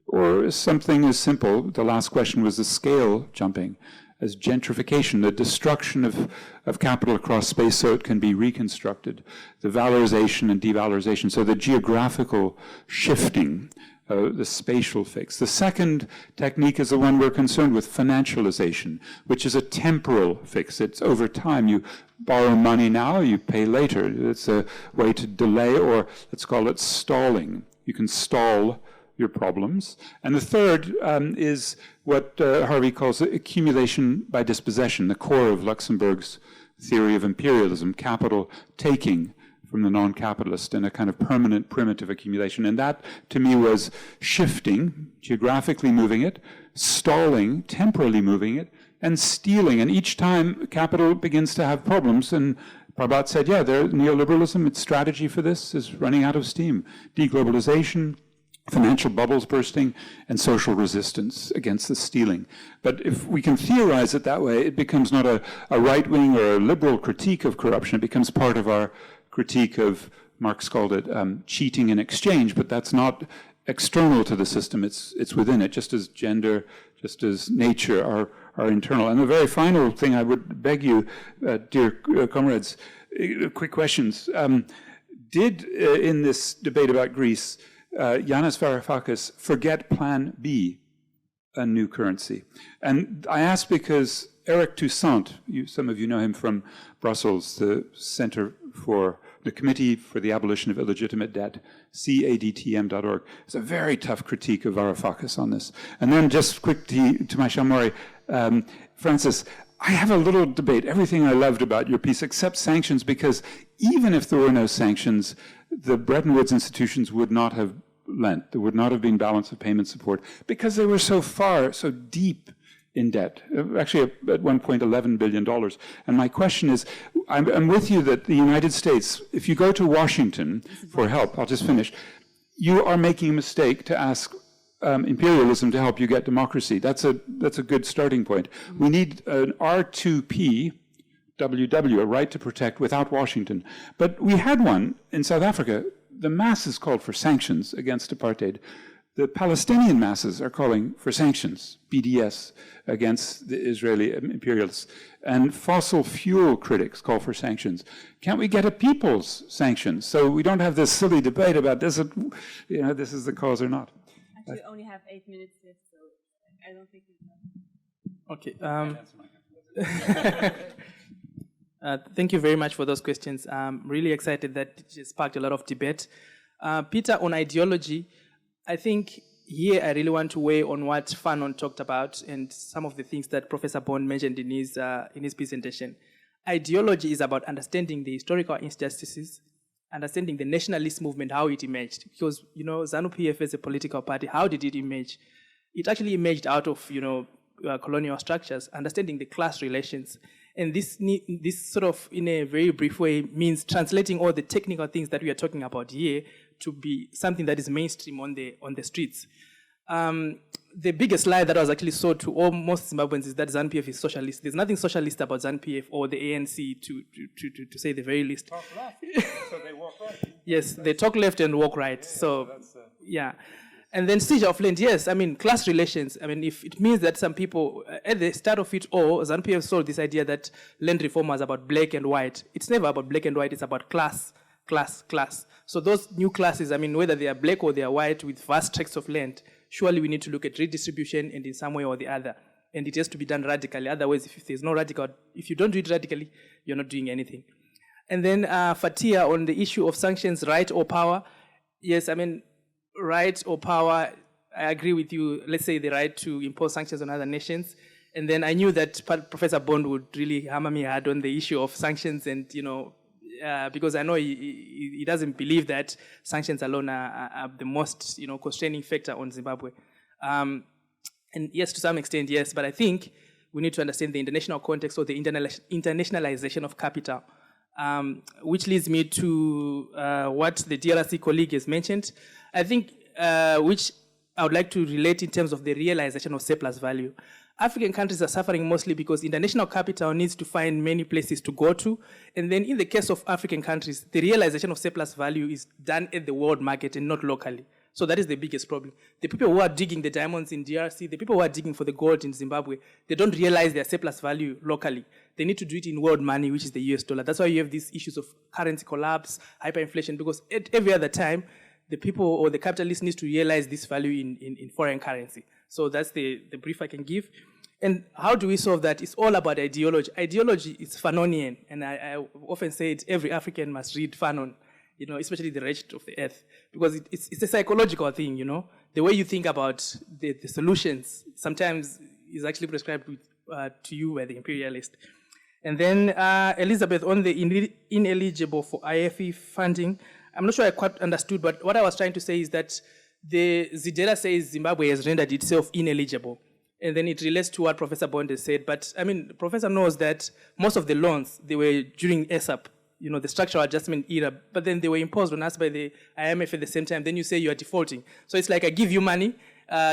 or something as simple, the last question was the scale jumping, as gentrification, the destruction of capital across space so it can be reconstructed, the valorization and devalorization, so the geographical shifting, the spatial fix. The second technique is the one we're concerned with, financialization, which is a temporal fix. It's over time. You borrow money now, you pay later. It's a way to delay, or let's call it stalling. You can stall your problems. And the third is what Harvey calls accumulation by dispossession, the core of Luxemburg's theory of imperialism, capital taking from the non-capitalist and a kind of permanent primitive accumulation. And that, to me, was shifting, geographically moving it, stalling, temporally moving it, and stealing. And each time capital begins to have problems, and Prabhat said, neoliberalism, its strategy for this is running out of steam. Deglobalization, financial bubbles bursting, and social resistance against the stealing. But if we can theorize it that way, it becomes not a right-wing or a liberal critique of corruption. It becomes part of our critique of, Marx called it cheating in exchange, but that's not external to the system. It's within it, just as gender, just as nature are internal. And the very final thing I would beg you, dear comrades, quick questions. Did, in this debate about Greece, Yanis Varoufakis forget Plan B, a new currency? And I ask because Eric Toussaint, some of you know him from Brussels, the Center for the Committee for the Abolition of Illegitimate Debt, cadtm.org. It's a very tough critique of Varoufakis on this. And then just quickly to my Shamori, Francis, I have a little debate, everything I loved about your piece except sanctions, because even if there were no sanctions, the Bretton Woods institutions would not have lent. There would not have been balance of payment support because they were so deep in debt, actually at one point $11 billion. And my question is, I'm with you that the United States, if you go to Washington for help, I'll just finish, you are making a mistake to ask imperialism to help you get democracy. That's a good starting point. We need an R2P, WW, a right to protect without Washington. But we had one in South Africa. The masses called for sanctions against apartheid. The Palestinian masses are calling for sanctions, BDS, against the Israeli imperialists. And fossil fuel critics call for sanctions. Can't we get a people's sanctions so we don't have this silly debate about this is the cause or not? Actually, we only have 8 minutes left, so I don't think Okay. Thank you very much for those questions. I'm really excited that it sparked a lot of debate. Peter, on ideology, I think here I really want to weigh on what Fanon talked about and some of the things that Professor Bond mentioned in his presentation. Ideology is about understanding the historical injustices, understanding the nationalist movement, how it emerged. Because, ZANU-PF as a political party, how did it emerge? It actually emerged out of, colonial structures, understanding the class relations. And this sort of, in a very brief way, means translating all the technical things that we are talking about here to be something that is mainstream on the streets. The biggest lie that was actually sold to most Zimbabweans is that ZANU-PF is socialist. There's nothing socialist about ZANU-PF or the ANC, to say the very least. Talk left, so they walk right. Yes, they talk left and walk right. So, yeah. And then seizure of land, yes, class relations. If it means that some people, at the start of it all, ZANU-PF sold this idea that land reform was about black and white. It's never about black and white, it's about class. So those new classes, whether they are black or they are white with vast tracts of land, surely we need to look at redistribution and in some way or the other. And it has to be done radically. Otherwise, if there's no radical, if you don't do it radically, you're not doing anything. And then Fatia on the issue of sanctions, right or power. Yes, right or power, I agree with you. Let's say the right to impose sanctions on other nations. And then I knew that Professor Bond would really hammer me hard on the issue of sanctions and, because I know he doesn't believe that sanctions alone are the most, constraining factor on Zimbabwe. And yes, to some extent, yes, but I think we need to understand the international context or the internationalization of capital, which leads me to what the DRC colleague has mentioned. I think, which I would like to relate in terms of the realization of surplus value. African countries are suffering mostly because international capital needs to find many places to go to. And then in the case of African countries, the realization of surplus value is done at the world market and not locally. So that is the biggest problem. The people who are digging the diamonds in DRC, the people who are digging for the gold in Zimbabwe, they don't realize their surplus value locally. They need to do it in world money, which is the US dollar. That's why you have these issues of currency collapse, hyperinflation, because at every other time, the people or the capitalists need to realize this value in foreign currency. So that's the brief I can give. And how do we solve that? It's all about ideology. Ideology is Fanonian, and I often say it, every African must read Fanon, especially the wretched of the earth, because it's a psychological thing, The way you think about the solutions sometimes is actually prescribed to you by the imperialist. And then Elizabeth, on the ineligible for IFE funding, I'm not sure I quite understood, but what I was trying to say is that the Zidera says Zimbabwe has rendered itself ineligible. And then it relates to what Professor Bond has said. But, Professor knows that most of the loans, they were during ESAP, the structural adjustment era, but then they were imposed on us by the IMF at the same time. Then you say you are defaulting. So it's like I give you money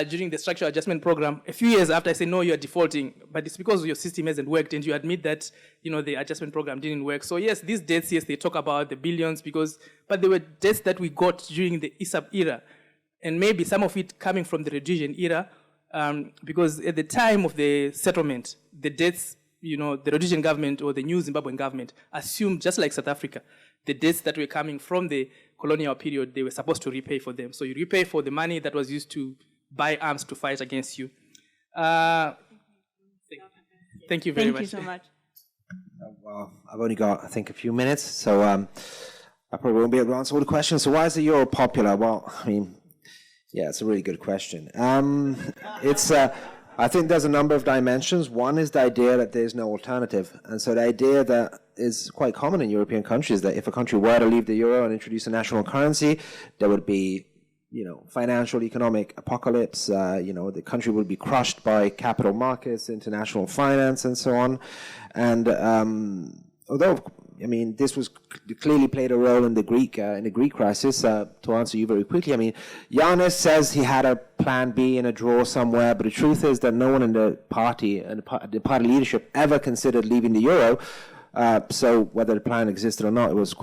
during the structural adjustment program. A few years after, I say, no, you are defaulting. But it's because your system hasn't worked, and you admit that, the adjustment program didn't work. So yes, these debts, yes, they talk about the billions, but they were debts that we got during the ESAP era. And maybe some of it coming from the Rhodesian era, because at the time of the settlement, the debts, the Rhodesian government or the new Zimbabwean government assumed, just like South Africa, the debts that were coming from the colonial period, they were supposed to repay for them. So you repay for the money that was used to buy arms to fight against you. Thank you very much. Thank you so much. Well, I've only got, I think, a few minutes, so I probably won't be able to answer all the questions. So why is the euro popular? Well, yeah, it's a really good question. I think there's a number of dimensions. One is the idea that there's no alternative. And so the idea that is quite common in European countries, that if a country were to leave the euro and introduce a national currency, there would be, financial, economic apocalypse. The country would be crushed by capital markets, international finance, and so on. And although, this was clearly played a role in the Greek crisis. To answer you very quickly, Yanis says he had a plan B in a drawer somewhere, but the truth is that no one in the party and the party leadership ever considered leaving the euro. So whether the plan existed or not, it was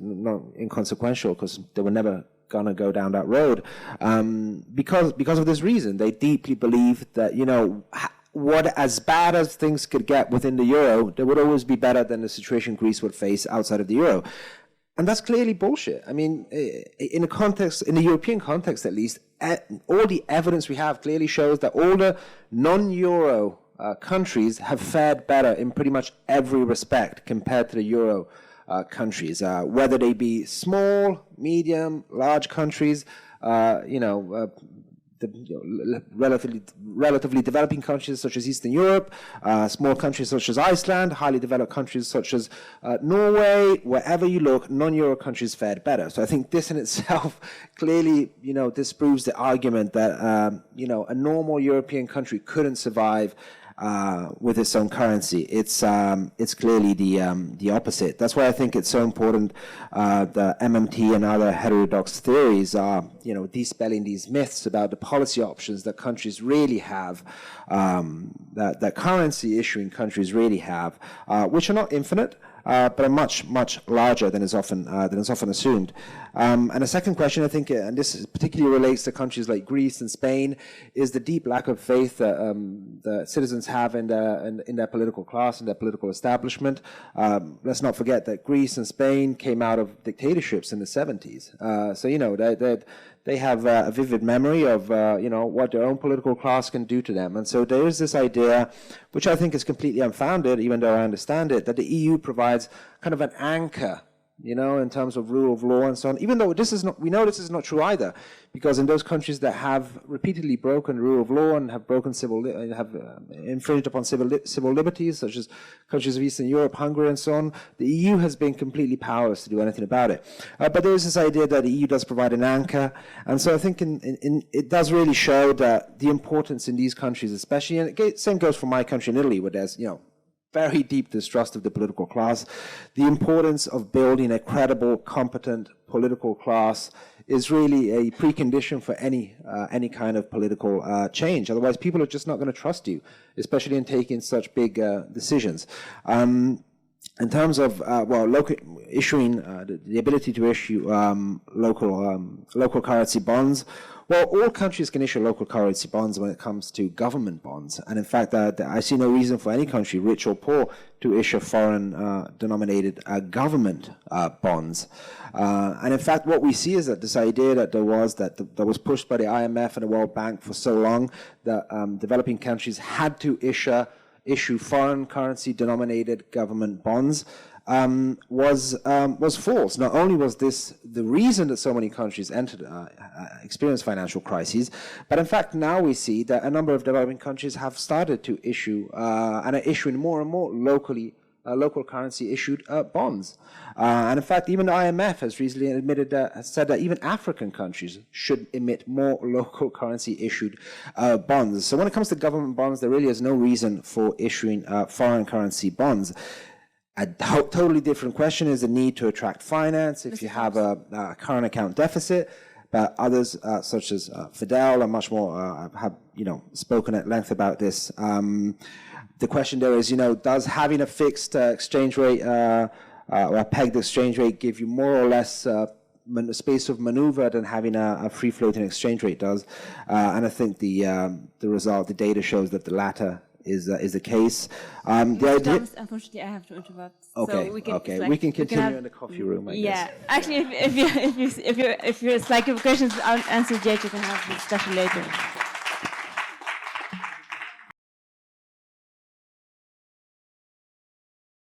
not inconsequential, because they were never going to go down that road. Because of this reason, they deeply believe that what, as bad as things could get within the euro, there would always be better than the situation Greece would face outside of the euro. And that's clearly bullshit. In the European context at least, all the evidence we have clearly shows that all the non-euro countries have fared better in pretty much every respect compared to the euro countries, whether they be small, medium, large countries. The relatively developing countries such as Eastern Europe, small countries such as Iceland, highly developed countries such as Norway. Wherever you look, non-Euro countries fared better. So I think this in itself clearly, disproves the argument that, a normal European country couldn't survive with its own currency. It's clearly the opposite. That's why I think it's so important the MMT and other heterodox theories are dispelling these myths about the policy options that countries really have, that currency issuing countries really have, which are not infinite. But are much, much larger than is often assumed. And a second question, I think, and this particularly relates to countries like Greece and Spain, is the deep lack of faith that the citizens have in their political class and their political establishment. Let's not forget that Greece and Spain came out of dictatorships in the 70s. So, they have a vivid memory of, what their own political class can do to them. And so there is this idea, which I think is completely unfounded, even though I understand it, that the EU provides kind of an anchor, in terms of rule of law and so on, even though we know this is not true either, because in those countries that have repeatedly broken rule of law and have broken infringed upon civil liberties, such as countries of Eastern Europe, Hungary, and so on, the EU has been completely powerless to do anything about it. But there is this idea that the EU does provide an anchor, and so I think it does really show that the importance in these countries, especially, and the same goes for my country in Italy, where there's, very deep distrust of the political class. The importance of building a credible, competent political class is really a precondition for any kind of political change. Otherwise, people are just not going to trust you, especially in taking such big decisions. In terms of local issuing the ability to issue local currency bonds. Well, all countries can issue local currency bonds when it comes to government bonds. And in fact, I see no reason for any country, rich or poor, to issue foreign-denominated government bonds. And in fact, what we see is that this idea that that was pushed by the IMF and the World Bank for so long, that developing countries had to issue foreign currency-denominated government bonds, was false. Not only was this the reason that so many countries experienced financial crises, but in fact now we see that a number of developing countries have started to issue and are issuing more and more local currency issued bonds. And in fact, even the IMF has recently said that even African countries should emit more local currency issued bonds. So when it comes to government bonds, there really is no reason for issuing foreign currency bonds. A totally different question is the need to attract finance if you have a current account deficit. But others, such as Fidel, and much more, have spoken at length about this. The question there is, does having a fixed exchange rate or a pegged exchange rate give you more or less space of maneuver than having a free-floating exchange rate does? And I think the data shows that the latter is the case. Unfortunately, I have to interrupt. Okay, so we can continue in the coffee room, I guess. Actually, if your questions aren't answered yet, you can have the discussion later.